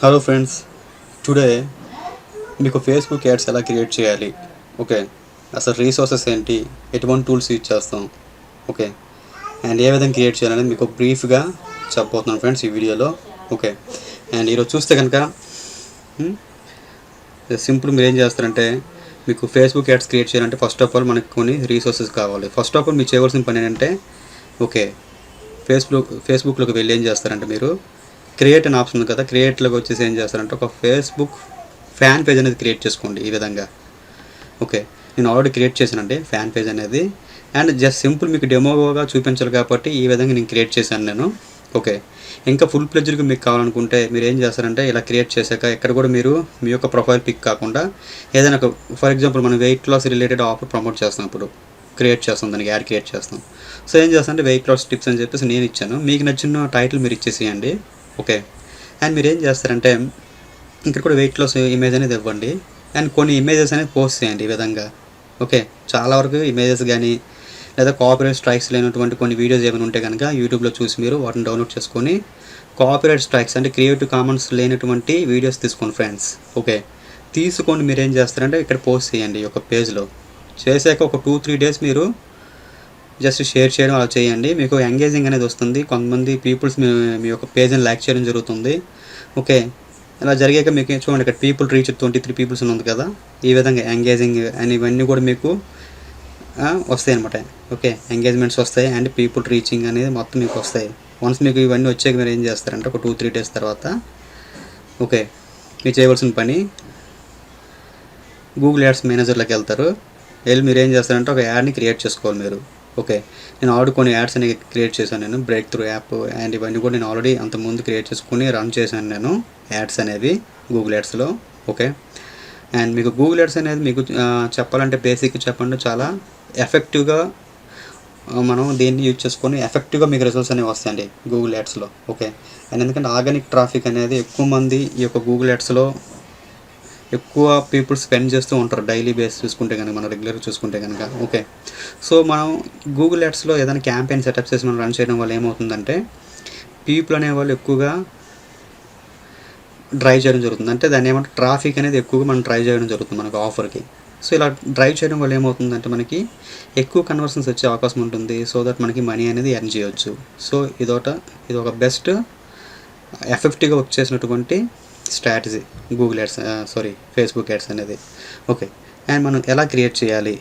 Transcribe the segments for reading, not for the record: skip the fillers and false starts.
Hello friends, today మీకు Facebook ads ఎలా create చేయాలి, ఓకే, అసలు రీసోర్సెస్ ఏంటి, ఎటువంటి టూల్స్ యూజ్ చేస్తాం, ఓకే, అండ్ ఏ విధంగా క్రియేట్ చేయాలనేది మీకు బ్రీఫ్గా చెప్పబోతున్నాను ఫ్రెండ్స్ ఈ వీడియోలో. ఓకే, అండ్ ఈరోజు చూస్తే కనుక సింపుల్ మీరు ఏం చేస్తారంటే, మీకు ఫేస్బుక్ యాడ్స్ క్రియేట్ చేయాలంటే ఫస్ట్ ఆఫ్ ఆల్ మనకు కొన్ని రీసోర్సెస్ కావాలి. ఫస్ట్ ఆఫ్ ఆల్ మీరు చేయవలసిన పని ఏంటంటే, ఓకే, ఫేస్బుక్లోకి వెళ్ళి ఏం చేస్తారంటే మీరు క్రియేట్ అనే ఆప్షన్ ఉంది కదా, క్రియేట్లోకి వచ్చేసి ఏం చేస్తారంటే ఒక ఫేస్బుక్ ఫ్యాన్ పేజ్ అనేది క్రియేట్ చేసుకోండి ఈ విధంగా. ఓకే, నేను ఆల్రెడీ క్రియేట్ చేశానండి ఫ్యాన్ పేజ్ అనేది, అండ్ జస్ట్ సింపుల్ మీకు డెమోగా చూపించాలి కాబట్టి ఈ విధంగా నేను క్రియేట్ చేశాను నేను. ఓకే, ఇంకా ఫుల్ ప్లెజ్డ్గా మీకు కావాలనుకుంటే మీరు ఏం చేస్తారంటే ఇలా క్రియేట్ చేశాక ఇక్కడ కూడా మీరు మీ యొక్క ప్రొఫైల్ పిక్ కాకుండా ఏదైనా ఒక, ఫర్ ఎగ్జాంపుల్ మనం weight loss related offer promote చేస్తాం, ఇప్పుడు క్రియేట్ చేస్తాం, దానికి యాడ్ క్రియేట్ చేస్తాం. సో ఏం చేస్తానంటే వెయిట్ లాస్ టిప్స్ అని చెప్పేసి నేను ఇచ్చాను, మీకు నచ్చిన టైటిల్ మీరు ఇచ్చేసేయండి. ఓకే, అండ్ మీరు ఏం చేస్తారంటే ఇక్కడ కూడా వెయిట్ లాస్ ఇమేజ్ అనేది ఇవ్వండి, అండ్ కొన్ని ఇమేజెస్ అనేది పోస్ట్ చేయండి ఈ విధంగా. ఓకే, చాలా వరకు ఇమేజెస్ కానీ లేదా కాపీరైట్ స్ట్రైక్స్ లేనటువంటి కొన్ని వీడియోస్ ఏమైనా ఉంటే కనుక యూట్యూబ్లో చూసి మీరు వాటిని డౌన్లోడ్ చేసుకొని కాపీరైట్ స్ట్రైక్స్ అంటే క్రియేటివ్ కామన్స్ లేనటువంటి వీడియోస్ తీసుకోండి ఫ్రెండ్స్. ఓకే, తీసుకొని మీరు ఏం చేస్తారంటే ఇక్కడ పోస్ట్ చేయండి ఒక పేజ్లో. చేశాక ఒక 2-3 డేస్ మీరు జస్ట్ షేర్ చేయడం అలా చేయండి, మీకు ఎంగేజింగ్ అనేది వస్తుంది. కొంతమంది పీపుల్స్ మీ యొక్క పేజ్ని లైక్ చేయడం జరుగుతుంది. ఓకే, ఇలా జరిగాక మీకు చూడండి ఇక్కడ పీపుల్ రీచ్ 23 పీపుల్స్ ఉంది కదా, ఈ విధంగా ఎంగేజింగ్ అని ఇవన్నీ కూడా మీకు వస్తాయి అనమాట. ఓకే, ఎంగేజ్మెంట్స్ వస్తాయి అండ్ పీపుల్ రీచింగ్ అనేది మొత్తం మీకు వస్తాయి. వన్స్ మీకు ఇవన్నీ వచ్చాక మీరు ఏం చేస్తారంటే ఒక 2-3 డేస్ తర్వాత, ఓకే, మీరు చేయవలసిన పని గూగుల్ యాడ్స్ మేనేజర్లోకి వెళ్తారు. వెళ్ళి మీరు ఏం చేస్తారంటే ఒక యాడ్ని క్రియేట్ చేసుకోవాలి మీరు. ఓకే, నేను ఆల్రెడీ కొన్ని యాడ్స్ అనేవి క్రియేట్ చేశాను, నేను బ్రేక్ త్రూ యాప్ అండ్ ఇవన్నీ కూడా నేను ఆల్రెడీ అంతకుముందు క్రియేట్ చేసుకుని రన్ చేశాను నేను యాడ్స్ అనేవి గూగుల్ యాడ్స్లో. ఓకే, అండ్ మీకు గూగుల్ యాడ్స్ అనేది మీకు చెప్పాలంటే బేసిక్ చెప్పండి, చాలా ఎఫెక్టివ్గా మనం దీన్ని యూజ్ చేసుకొని ఎఫెక్టివ్గా మీకు రిజల్ట్స్ అనేవి వస్తాయండి గూగుల్ యాడ్స్లో. ఓకే, అండ్ ఎందుకంటే ఆర్గానిక్ ట్రాఫిక్ అనేది ఎక్కువ మంది ఈ యొక్క గూగుల్ యాడ్స్లో ఎక్కువ పీపుల్ స్పెండ్ చేస్తూ ఉంటారు డైలీ బేస్ చూసుకుంటే కనుక, మనం రెగ్యులర్గా చూసుకుంటే కనుక. ఓకే, సో మనం గూగుల్ యాడ్స్లో ఏదైనా క్యాంపెయిన్ సెటప్ చేసి మనం రన్ చేయడం వల్ల ఏమవుతుందంటే పీపుల్ అనేవాళ్ళు ఎక్కువగా డ్రైవ్ చేయడం జరుగుతుంది, అంటే దాన్ని ఏమంటే ట్రాఫిక్ అనేది ఎక్కువగా మనం డ్రైవ్ చేయడం జరుగుతుంది మనకు ఆఫర్కి. సో ఇలా డ్రైవ్ చేయడం వల్ల ఏమవుతుందంటే మనకి ఎక్కువ కన్వర్షన్స్ వచ్చే అవకాశం ఉంటుంది, సో దట్ మనకి మనీ అనేది ఎర్న్ చేయవచ్చు. సో ఇది ఒక బెస్ట్ ఎఫెక్టివ్గా వర్క్ చేసినటువంటి strategy Google ads, Facebook ads అనేది. ఓకే, అండ్ మనం ఎలా క్రియేట్ చేయాలి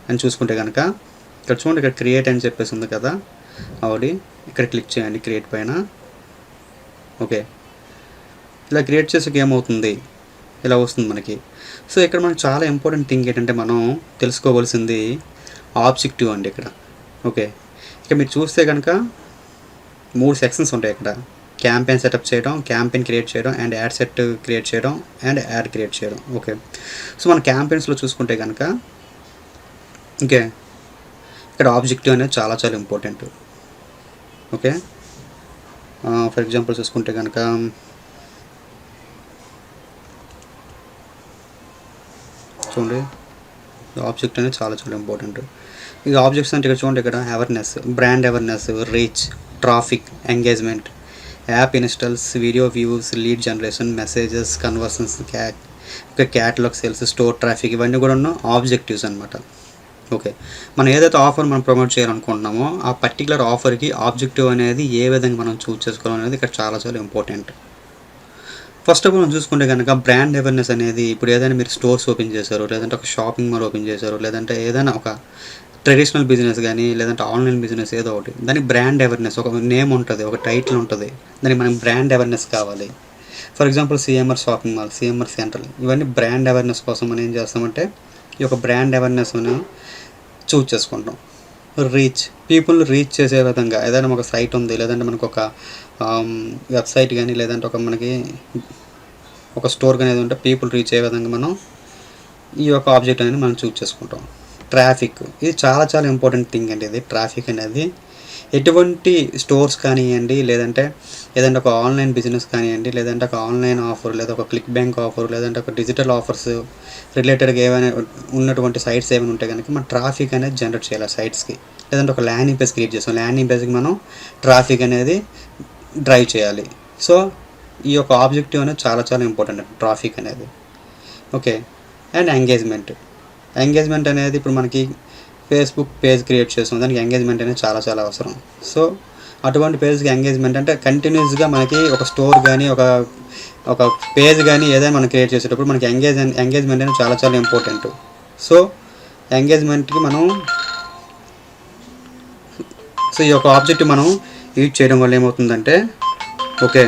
అని చూసుకుంటే కనుక ఇక్కడ చూడండి, ఇక్కడ క్రియేట్ అని చెప్పేసి ఉంది కదా ఆల్రెడీ, ఇక్కడ క్లిక్ చేయండి క్రియేట్ పైన. ఓకే, ఇలా క్రియేట్ చేసాక ఏమవుతుంది, ఇలా వస్తుంది మనకి. సో ఇక్కడ మనకు చాలా ఇంపార్టెంట్ థింగ్ ఏంటంటే మనం తెలుసుకోవాల్సింది ఆబ్జెక్టివ్ అండి ఇక్కడ. ఓకే, ఇక్కడ మీరు చూస్తే కనుక 3 సెక్షన్స్ ఉంటాయి ఇక్కడ: క్యాంపెయిన్ సెటప్ చేయడం, క్యాంపెయిన్ క్రియేట్ చేయడం, అండ్ యాడ్ సెట్ క్రియేట్ చేయడం, అండ్ యాడ్ క్రియేట్ చేయడం. ఓకే, సో మన క్యాంపెయిన్స్లో చూసుకుంటే కనుక ఓకే, ఇక్కడ ఆబ్జెక్టివ్ అనేది చాలా చాలా ఇంపార్టెంట్. ఓకే, ఫర్ ఎగ్జాంపుల్ చూసుకుంటే కనుక చూడండి, ఆబ్జెక్ట్ అనేది చాలా చాలా ఇంపార్టెంట్. ఇక ఆబ్జెక్ట్స్ అంటే ఇక్కడ చూడండి, ఇక్కడ awareness, brand awareness, reach, traffic, engagement, app installs, video views, lead generation, messages, conversions, catalogue sales, store traffic, ఇవన్నీ కూడా ఉన్న ఆబ్జెక్టివ్స్ అనమాట. ఓకే, మనం ఏదైతే ఆఫర్ మనం ప్రమోట్ చేయాలనుకుంటున్నామో ఆ పర్టికులర్ ఆఫర్కి ఆబ్జెక్టివ్ అనేది ఏ విధంగా మనం చూస్ చేసుకోవాలనేది ఇక్కడ చాలా చాలా ఇంపార్టెంట్. ఫస్ట్ ఆఫ్ ఆల్ మనం చూసుకుంటే కనుక బ్రాండ్ అవేర్నెస్ అనేది, ఇప్పుడు ఏదైనా మీరు స్టోర్స్ ఓపెన్ చేశారు, లేదంటే ఒక షాపింగ్ మాల్ ఓపెన్ చేశారు, లేదంటే ఏదైనా ఒక ట్రెడిషనల్ బిజినెస్ కానీ లేదంటే ఆన్లైన్ బిజినెస్ ఏదో ఒకటి, దానికి బ్రాండ్ అవేర్నెస్, ఒక నేమ్ ఉంటుంది, ఒక టైటిల్ ఉంటుంది, దానికి మనకి బ్రాండ్ అవేర్నెస్ కావాలి. For example CMR shopping mall, CMR central, ఇవన్నీ బ్రాండ్ అవేర్నెస్ కోసం మనం ఏం చేస్తామంటే ఈ యొక్క బ్రాండ్ అవేర్నెస్ మనం చూస్ చేసుకుంటాం. రీచ్, పీపుల్ రీచ్ చేసే విధంగా ఏదైనా ఒక సైట్ ఉంది, లేదంటే మనకు ఒక వెబ్సైట్ కానీ లేదంటే మనకి ఒక స్టోర్ కానీ ఏది ఉంటే పీపుల్ రీచ్ అయ్యే విధంగా మనం ఈ యొక్క ఆబ్జెక్ట్ అనేది మనం చూస్ చేసుకుంటాం. ట్రాఫిక్, ఇది చాలా చాలా ఇంపార్టెంట్ థింగ్ అండి. ఇది ట్రాఫిక్ అనేది ఎటువంటి స్టోర్స్ కానివ్వండి, లేదంటే ఏదంటే ఒక ఆన్లైన్ బిజినెస్ కానివ్వండి, లేదంటే ఒక ఆన్లైన్ ఆఫర్, లేదా ఒక క్లిక్ బ్యాంక్ ఆఫర్, లేదంటే ఒక డిజిటల్ ఆఫర్స్ రిలేటెడ్గా ఏమైనా ఉన్నటువంటి సైట్స్ ఏమైనా ఉంటే కనుక మనం ట్రాఫిక్ అనేది జనరేట్ చేయాలి సైట్స్కి. లేదంటే ఒక ల్యాండింగ్ పేజ్ క్రియేట్ చేస్తాం, ల్యాండింగ్ పేజ్కి మనం ట్రాఫిక్ అనేది డ్రైవ్ చేయాలి. సో ఈ యొక్క ఆబ్జెక్టివ్ అనేది చాలా చాలా ఇంపార్టెంట్ అండి ట్రాఫిక్ అనేది. ఓకే. అండ్ ఎంగేజ్మెంట్ అనేది ఇప్పుడు మనకి ఫేస్బుక్ పేజ్ క్రియేట్ చేస్తాం, దానికి ఎంగేజ్మెంట్ అనేది చాలా చాలా అవసరం. సో అటువంటి పేజ్కి ఎంగేజ్మెంట్ అంటే కంటిన్యూస్గా మనకి ఒక స్టోర్ కానీ ఒక పేజ్ కానీ ఏదైనా మనం క్రియేట్ చేసేటప్పుడు మనకి ఎంగేజ్మెంట్ అనేది చాలా చాలా ఇంపార్టెంట్. సో ఎంగేజ్మెంట్కి మనం ఈ యొక్క ఆబ్జెక్ట్ మనం యూజ్ చేయడం వల్ల ఏమవుతుందంటే, ఓకే,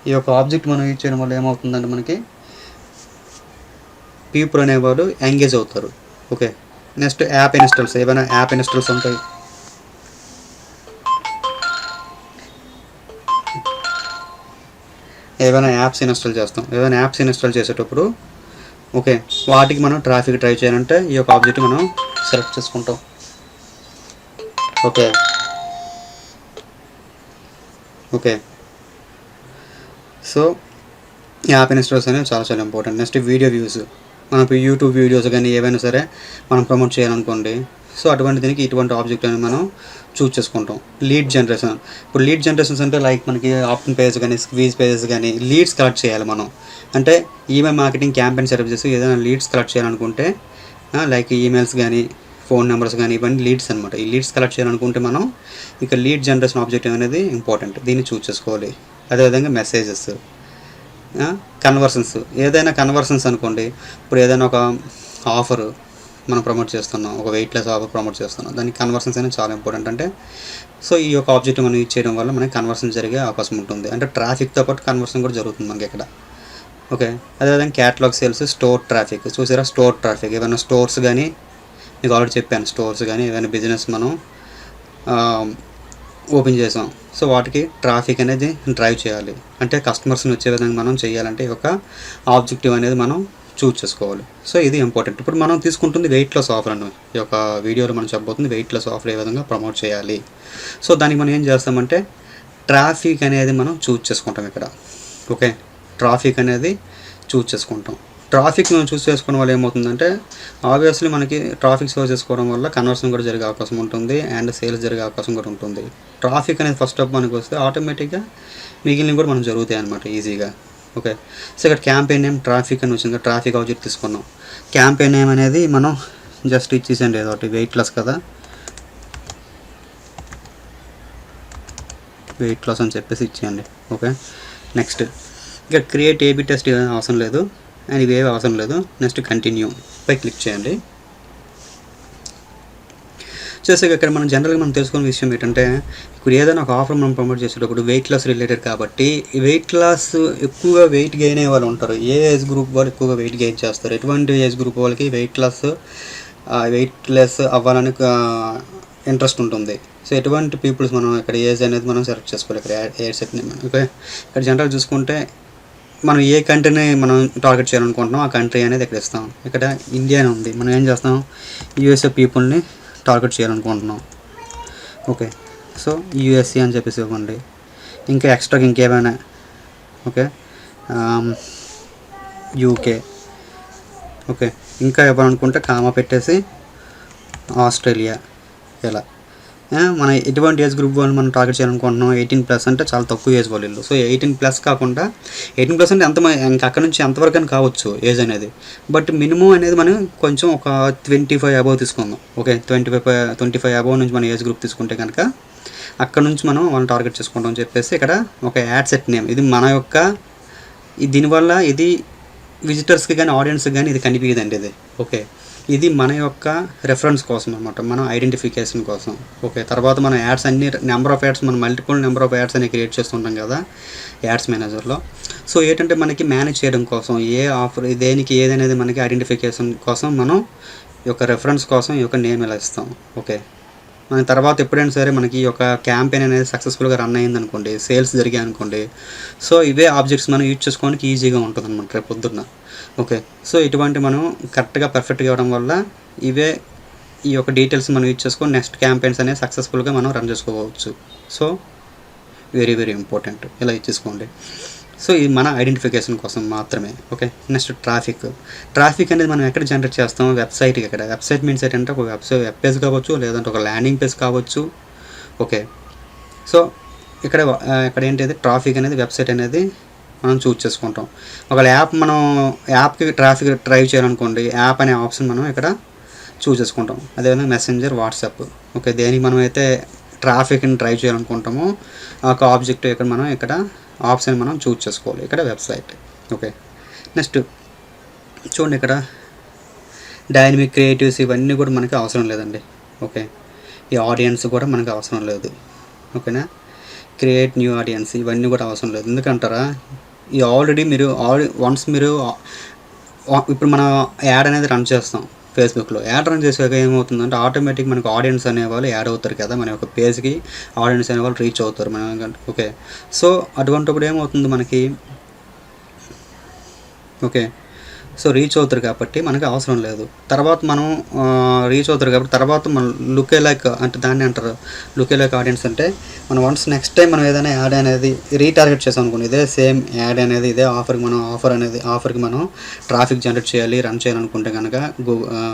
ఈ యొక్క ఆబ్జెక్ట్ మనం యూజ్ చేయడం వల్ల ఏమవుతుందంటే మనకి పీపుల్ అనేవాళ్ళు ఎంగేజ్ అవుతారు. ఓకే. నెక్స్ట్ యాప్ ఇన్స్టాల్స్, ఏమైనా యాప్ ఇన్స్టాల్స్ ఉంటాయి, ఏమైనా యాప్స్ ఇన్స్టాల్ చేస్తాం, ఏదైనా యాప్స్ ఇన్స్టాల్ చేసేటప్పుడు ఓకే వాటికి మనం ట్రాఫిక్ డ్రైవ్ చేయాలంటే ఈ యొక్క ఆబ్జెక్ట్ మనం సెలెక్ట్ చేసుకుంటాం. Okay. Okay. So app installs అనేవి చాలా చాలా ఇంపార్టెంట్. నెక్స్ట్ వీడియో వ్యూస్, మనకు యూట్యూబ్ వీడియోస్ కానీ ఏవైనా సరే మనం ప్రమోట్ చేయాలనుకోండి, సో అటువంటి దీనికి ఇటువంటి ఆబ్జెక్ట్ అనేది మనం చూస్ చేసుకుంటాం. లీడ్ జనరేషన్, ఇప్పుడు లీడ్ జనరేషన్స్ అంటే లైక్ మనకి ఆప్షన్ పేజ్ కానీ స్క్వీజ్ పేజెస్ కానీ లీడ్స్ కలెక్ట్ చేయాలి మనం. అంటే ఈమెయిల్ మార్కెటింగ్ క్యాంపెయిన్ సర్వీసెస్ ఏదైనా లీడ్స్ కలెక్ట్ చేయాలనుకుంటే లైక్ ఈమెయిల్స్ కానీ ఫోన్ నెంబర్స్ కానీ ఇవన్నీ లీడ్స్ అనమాట. ఈ లీడ్స్ కలెక్ట్ చేయాలనుకుంటే మనం ఇక లీడ్ జనరేషన్ ఆబ్జెక్టివ్ అనేది ఇంపార్టెంట్, దీన్ని చూస్ చేసుకోవాలి. అదేవిధంగా మెసేజెస్, కన్వర్షన్స్, ఏదైనా కన్వర్షన్స్ అనుకోండి, ఇప్పుడు ఏదైనా ఒక ఆఫర్ మనం ప్రమోట్ చేస్తున్నాం, ఒక వెయిట్ లెస్ ఆఫర్ ప్రమోట్ చేస్తున్నాం, దానికి కన్వర్షన్స్ అనేది చాలా ఇంపార్టెంట్. అంటే సో ఈ యొక్క ఆబ్జెక్ట్ మనం యూజ్ చేయడం వల్ల మనకి కన్వర్షన్ జరిగే అవకాశం ఉంటుంది. అంటే ట్రాఫిక్తో పాటు కన్వర్షన్ కూడా జరుగుతుంది మనకి ఇక్కడ. ఓకే. అదేవిధంగా క్యాటలాగ్ సేల్స్, స్టోర్ ట్రాఫిక్, చూసారా స్టోర్ ట్రాఫిక్, ఏమైనా స్టోర్స్ కానీ మీకు ఆల్రెడీ చెప్పాను, స్టోర్స్ కానీ ఏదైనా బిజినెస్ మనం ఓపెన్ చేసాం, సో వాటికి ట్రాఫిక్ అనేది డ్రైవ్ చేయాలి. అంటే కస్టమర్స్ని వచ్చే విధంగా మనం చేయాలంటే ఈ యొక్క ఆబ్జెక్టివ్ అనేది మనం చూస్ చేసుకోవాలి. సో ఇది ఇంపార్టెంట్. ఇప్పుడు మనం తీసుకుంటుంది వెయిట్ లాస్ ఆఫర్ అని, ఈ యొక్క వీడియోలో మనం చెప్పబోతుంది వెయిట్ లాస్ ఆఫర్ ఏ విధంగా ప్రమోట్ చేయాలి. సో దానికి మనం ఏం చేస్తామంటే ట్రాఫిక్ అనేది మనం చూస్ చేసుకుంటాం ఇక్కడ. ఓకే. ట్రాఫిక్ అనేది చూస్ చేసుకుంటాం. ట్రాఫిక్ మనం చూస్ చేసుకోవడం వల్ల ఏమవుతుందంటే ఆబ్వియస్లీ మనకి ట్రాఫిక్ సోర్స్ చేసుకోవడం వల్ల కన్వర్షన్ కూడా జరిగే అవకాశం ఉంటుంది అండ్ సేల్స్ జరిగే అవకాశం కూడా ఉంటుంది. ట్రాఫిక్ అనేది ఫస్ట్ ఆఫ్ మనకి వస్తే ఆటోమేటిక్గా మిగిలినవి కూడా మనం జరుగుతాయి అన్నమాట ఈజీగా. ఓకే. సో ఇక్కడ క్యాంపెయిన్ నేమ్ ట్రాఫిక్ అని వచ్చింది, ట్రాఫిక్ ఆబ్జెక్ట్ తీసుకున్నాం. క్యాంపెయిన్ నేమ్ అనేది మనం జస్ట్ ఇచ్చేసండి, ఏదో ఒకటి వెయిట్ లాస్ కదా, వెయిట్ లాస్ అని చెప్పేసి ఇచ్చేయండి. ఓకే. నెక్స్ట్ ఇక్కడ క్రియేట్ ఏబీ టెస్ట్ అవసరం లేదు అండ్ ఇవేవి అవసరం లేదు. నెక్స్ట్ కంటిన్యూ పై క్లిక్ చేయండి. చేసాక ఇక్కడ మనం జనరల్గా మనం తెలుసుకునే విషయం ఏంటంటే ఇప్పుడు ఏదైనా ఒక ఆఫర్ మనం ప్రమోట్ చేసేటప్పుడు వెయిట్ లాస్ రిలేటెడ్ కాబట్టి ఈ వెయిట్ లాస్ ఎక్కువగా వెయిట్ గెయిన్ అయ్యే వాళ్ళు ఉంటారు. ఏ ఏజ్ గ్రూప్ వాళ్ళు ఎక్కువగా వెయిట్ గెయిన్ చేస్తారు, ఎటువంటి ఏజ్ గ్రూప్ వాళ్ళకి వెయిట్ లెస్ అవ్వాలని ఇంట్రెస్ట్ ఉంటుంది. సో ఎటువంటి పీపుల్స్ మనం ఇక్కడ ఏజ్ అనేది మనం సెలెక్ట్ చేసుకోవాలి. ఇక్కడ ఏజ్ సెట్ని మనం ఓకే. ఇక్కడ జనరల్ చూసుకుంటే మనం ఏ కంట్రీని మనం టార్గెట్ చేయాలనుకుంటున్నాం ఆ కంట్రీ అనేది ఇక్కడ ఇస్తాం. ఇక్కడ ఇండియా అని ఉంది, మనం ఏం చేస్తాం యూఎస్ఏ పీపుల్ని టార్గెట్ చేయాలనుకుంటున్నాం. ఓకే. సో యూఎస్ఏ అని చెప్పేసి ఇవ్వండి. ఇంకా ఎక్స్ట్రాకి ఇంకేమైనా ఓకే యూకే ఓకే ఇంకా ఇవ్వాలనుకుంటే కామా పెట్టేసి ఆస్ట్రేలియా. ఇలా మన ఎటువంటి ఏజ్ గ్రూప్ వాళ్ళు మనం టార్గెట్ చేయాలనుకుంటున్నాం 18+ అంటే చాలా తక్కువ ఏజ్ వాళ్ళు. సో 18+ కాకుండా 18+ అంటే ఇంకా అక్కడ నుంచి ఎంతవరకు అని కావచ్చు ఏజ్ అనేది, బట్ మినిమం అనేది మనం కొంచెం ఒక 25 అబవ్ తీసుకుందాం. ఓకే. 25 అబవ్ నుంచి మన ఏజ్ గ్రూప్ తీసుకుంటే కనుక అక్కడ నుంచి మనం టార్గెట్ చేసుకుంటాం అని చెప్పేసి ఇక్కడ ఒక యాడ్ సెట్ నేమ్, ఇది మన యొక్క దీనివల్ల ఇది విజిటర్స్కి కానీ ఆడియన్స్కి కానీ ఇది కనిపించదండి ఇది. ఓకే. ఇది మన యొక్క రెఫరెన్స్ కోసం అనమాట, మన ఐడెంటిఫికేషన్ కోసం. ఓకే. తర్వాత మన యాడ్స్ అన్ని నెంబర్ ఆఫ్ యాడ్స్ మనం మల్టిపుల్ నెంబర్ ఆఫ్ యాడ్స్ అనేవి క్రియేట్ చేస్తుంటాం కదా యాడ్స్ మేనేజర్లో. సో ఏంటంటే మనకి మేనేజ్ చేయడం కోసం ఏ ఆఫర్ దేనికి ఏదనేది మనకి ఐడెంటిఫికేషన్ కోసం మనం ఈ యొక్క రెఫరెన్స్ కోసం ఈ యొక్క నేమ్ ఇలా ఇస్తాం. ఓకే. మన తర్వాత ఎప్పుడైనా సరే మనకి ఈ యొక్క క్యాంపెయిన్ అనేది సక్సెస్ఫుల్గా రన్ అయ్యింది అనుకోండి, సేల్స్ జరిగాయి అనుకోండి, సో ఇవే ఆబ్జెక్ట్స్ మనం యూజ్ చేసుకోవడానికి ఈజీగా ఉంటుంది అనమాట రేపు పొద్దున్న. ఓకే. సో ఇటువంటి మనం కరెక్ట్గా పర్ఫెక్ట్గా ఇవ్వడం వల్ల ఇవే ఈ యొక్క డీటెయిల్స్ మనం యూజ్ చేసుకొని నెక్స్ట్ క్యాంపెయిన్స్ అనేది సక్సెస్ఫుల్గా మనం రన్ చేసుకోవచ్చు. సో వెరీ వెరీ ఇంపార్టెంట్, ఇలా ఇచ్చేసుకోండి. సో ఇది మన ఐడెంటిఫికేషన్ కోసం మాత్రమే. ఓకే. నెక్స్ట్ ట్రాఫిక్ అనేది మనం ఎక్కడ జనరేట్ చేస్తాం, వెబ్సైట్కి. ఇక్కడ వెబ్సైట్ మీన్స్ ఏంటంటే ఒక వెబ్ పేజ్ కావచ్చు, లేదంటే ఒక ల్యాండింగ్ పేజ్ కావచ్చు. ఓకే. సో ఇక్కడ ఏంటిది ట్రాఫిక్ అనేది వెబ్సైట్ అనేది మనం చూస్ చేసుకుంటాం. ఒకవేళ యాప్కి ట్రాఫిక్ డ్రైవ్ చేయాలనుకోండి, యాప్ అనే ఆప్షన్ మనం ఇక్కడ చూస్ చేసుకుంటాం. అదేవిధంగా మెసెంజర్, వాట్సాప్. ఓకే, దేనికి మనం అయితే ట్రాఫిక్ని డ్రైవ్ చేయాలనుకుంటామో ఒక ఆబ్జెక్ట్ ఇక్కడ ఆప్షన్ మనం చూస్ చేసుకోవాలి. ఇక్కడ వెబ్సైట్. ఓకే, నెక్స్ట్ చూడండి, ఇక్కడ డైనమిక్ క్రియేటివ్స్ ఇవన్నీ కూడా మనకి అవసరం లేదండి. ఓకే, ఈ ఆడియన్స్ కూడా మనకు అవసరం లేదు. ఓకేనా, క్రియేట్ న్యూ ఆడియన్స్ ఇవన్నీ కూడా అవసరం లేదు. ఎందుకంటారా, ఈ ఆల్రెడీ వన్స్ మీరు ఇప్పుడు మనం యాడ్ అనేది రన్ చేస్తాం ఫేస్బుక్లో. యాడ్ రన్ చేసాక ఏమవుతుందంటే ఆటోమేటిక్ మనకు ఆడియన్స్ అనేవాళ్ళు యాడ్ అవుతారు కదా, మన యొక్క పేజ్కి ఆడియన్స్ అనేవాళ్ళు రీచ్ అవుతారు మనం. ఓకే, సో అటువంటిప్పుడు ఏమవుతుంది మనకి, ఓకే, సో రీచ్ అవుతారు కాబట్టి మనకి అవసరం లేదు. తర్వాత మనం రీచ్ అవుతారు కాబట్టి తర్వాత మనం లుక్ లైక్ అంటే దాన్ని అంటారు లుక్ లైక్ ఆడియన్స్. అంటే మనం వన్స్ నెక్స్ట్ టైం మనం ఏదైనా యాడ్ అనేది రీటార్గెట్ చేసాం అనుకోండి, ఇదే సేమ్ యాడ్ అనేది ఇదే ఆఫర్కి మనం ట్రాఫిక్ జనరేట్ చేయాలి, రన్ చేయాలనుకుంటే కనుక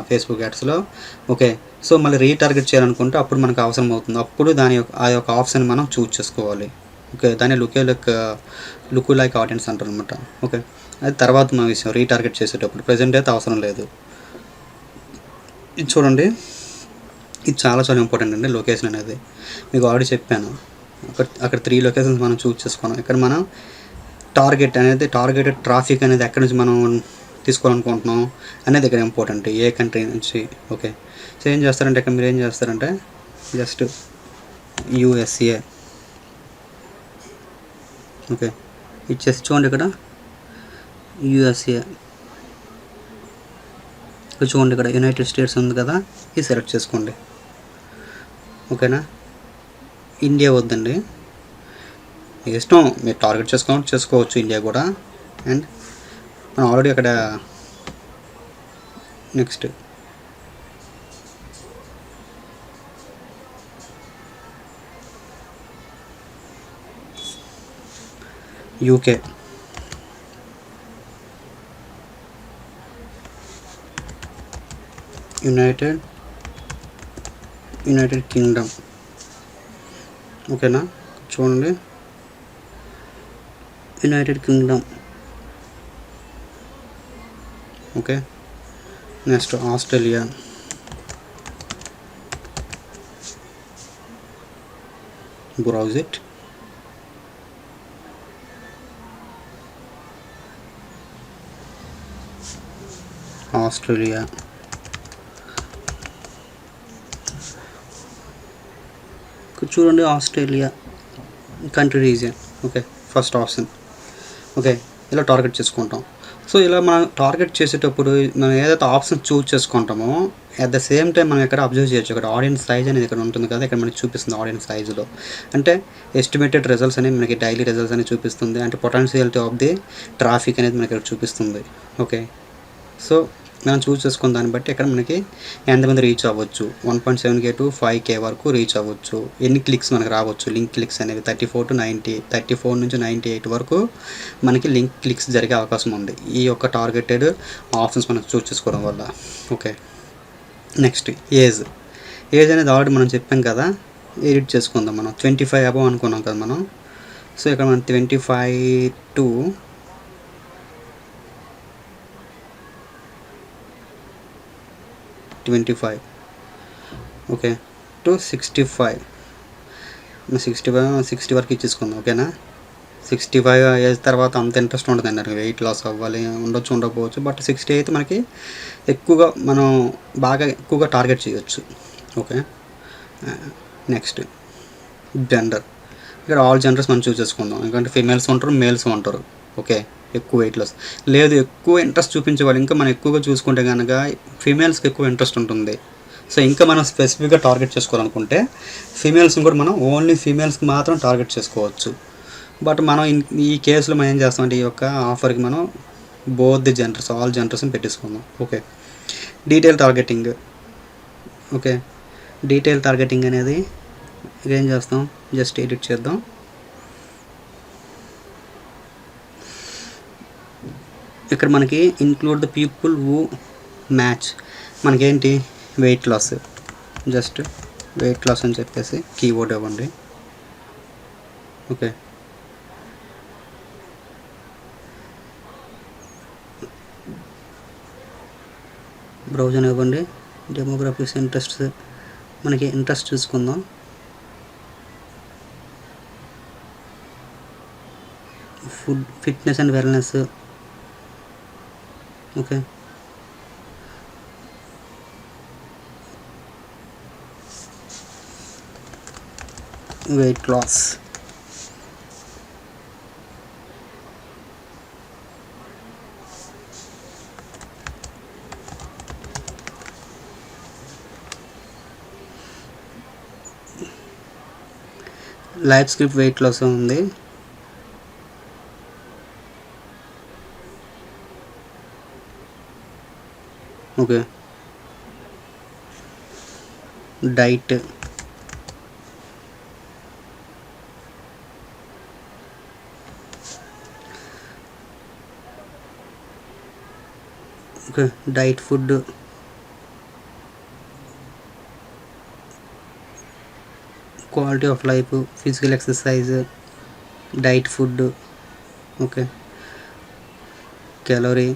ఫేస్బుక్ యాడ్స్లో. ఓకే, సో మళ్ళీ రీటార్గెట్ చేయాలనుకుంటే అప్పుడు మనకు అవసరం అవుతుంది. అప్పుడు ఆ యొక్క ఆప్షన్ మనం చూస్ చేసుకోవాలి. ఓకే, దాన్ని లుక్ లైక్ ఆడియన్స్ అంటారు అనమాట. ఓకే, అది తర్వాత మన విషయం రీటార్గెట్ చేసేటప్పుడు. ప్రజెంట్ అయితే అవసరం లేదు. ఇది చూడండి, ఇది చాలా ఇంపార్టెంట్ అండి. లొకేషన్ అనేది మీకు ఆల్రెడీ చెప్పాను. అక్కడ 3 లొకేషన్స్ మనం చూస్ చేసుకున్నాం. ఇక్కడ మనం టార్గెటెడ్ ట్రాఫిక్ అనేది ఎక్కడి నుంచి మనం తీసుకోవాలనుకుంటున్నాం అనేది ఇక్కడ ఇంపార్టెంట్, ఏ కంట్రీ నుంచి. ఓకే, సో ఏం చేస్తారంటే ఇక్కడ మీరు ఏం చేస్తారంటే జస్ట్ USA. ఓకే, ఇచ్చేసి చూడండి, ఇక్కడ USA. చూడండి, ఇక్కడ యునైటెడ్ స్టేట్స్ ఉంది కదా, ఇది సెలెక్ట్ చేసుకోండి. ఓకేనా, ఇండియా వద్దండి, ఇష్టం మీరు టార్గెట్ చేసుకోవచ్చు ఇండియా కూడా. అండ్ మనం ఆల్రెడీ అక్కడ నెక్స్ట్ UK. United Kingdom. ఓకేనా, చూడండి, United Kingdom. Okay, next Australia. Browse it. Australia. చూడండి, Australia country region. Okay, first option. Okay, ఇలా టార్గెట్ చేసుకుంటాం. సో ఇలా మనం టార్గెట్ చేసేటప్పుడు మనం ఏదైతే ఆప్షన్ చూస్ చేసుకుంటామో అట్ ద సేమ్ టైం మనం ఇక్కడ అబ్జర్వ్ చేయొచ్చు. ఇక్కడ ఆడియన్స్ సైజ్ అనేది ఇక్కడ ఉంటుంది కదా, ఇక్కడ మనకి చూపిస్తుంది ఆడియన్స్ సైజులో. అంటే ఎస్టిమేటెడ్ రిజల్ట్స్ అనేవి మనకి డైలీ రిజల్ట్స్ అనేది చూపిస్తుంది. అంటే పొటెన్షియాలిటీ ఆఫ్ ది ట్రాఫిక్ అనేది మనకి ఇక్కడ చూపిస్తుంది. ఓకే, సో మనం చూస్ చేసుకున్న దాన్ని బట్టి ఇక్కడ మనకి ఎంతమంది రీచ్ అవ్వచ్చు, 1.7K to 5K వరకు రీచ్ అవ్వచ్చు. ఎన్ని క్లిక్స్ మనకు రావచ్చు, లింక్ క్లిక్స్ అనేవి 34 నుంచి 98 వరకు మనకి లింక్ క్లిక్స్ జరిగే అవకాశం ఉంది ఈ యొక్క టార్గెటెడ్ ఆప్షన్స్ మనం చూస్ చేసుకోవడం వల్ల. ఓకే, నెక్స్ట్ ఏజ్ అనేది ఆల్రెడీ మనం చెప్పాం కదా, ఎడిట్ చేసుకుందాం. మనం 25 అబవ్ అనుకున్నాం కదా మనం. సో ఇక్కడ మనం 25 to 25. Okay, to 65. 60 వరకు ఇచ్చేసుకుందాం. ఓకేనా, 65 ఏజ్ తర్వాత అంత ఇంట్రెస్ట్ ఉంటుందండి. నాకు వెయిట్ లాస్ అవ్వాలి ఉండకపోవచ్చు. బట్ 60 అయితే మనకి మనం బాగా ఎక్కువగా టార్గెట్ చేయొచ్చు. Okay, next gender. ఇక్కడ ఆల్ జెండర్స్ మనం చూస్ చేసుకుందాం. ఎందుకంటే ఫీమేల్స్ ఉంటారు, మేల్స్ ఉంటారు. ఓకే, ఎక్కువ వెయిట్ లాస్ లేదు, ఎక్కువ ఇంట్రెస్ట్ చూపించేవాళ్ళు ఇంకా మనం ఎక్కువగా చూసుకుంటే కనుక ఫీమేల్స్కి ఎక్కువ ఇంట్రెస్ట్ ఉంటుంది. సో ఇంకా మనం స్పెసిఫిక్గా టార్గెట్ చేసుకోవాలనుకుంటే ఫీమేల్స్ని కూడా మనం ఓన్లీ ఫీమేల్స్కి మాత్రం టార్గెట్ చేసుకోవచ్చు. బట్ మనం ఈ కేసులో మనం ఏం చేస్తామంటే ఈ యొక్క ఆఫర్కి మనం బోత్ ది జెండర్స్, ఆల్ జెండర్స్ని పెట్టేసుకుందాం. Okay, detail targeting. Okay, detail targeting అనేది ఏం చేస్తాం, జస్ట్ ఎడిట్ చేద్దాం. ఇక్కడ మనకి include the people who match. మనకేంటి weight loss, just weight loss అని చెప్పేసి కీవర్డ్ ఇవ్వండి. ఓకే, బ్రౌజర్ ఇవ్వండి. డెమోగ్రఫీస్, ఇంట్రెస్ట్, మనకి ఇంట్రెస్ట్ చూసుకుందాం. Food, fitness and wellness. Okay, weight loss, life script weight loss ఉంది. Okay, diet, okay, diet, food, quality of life, physical exercise, diet, food, okay, calorie,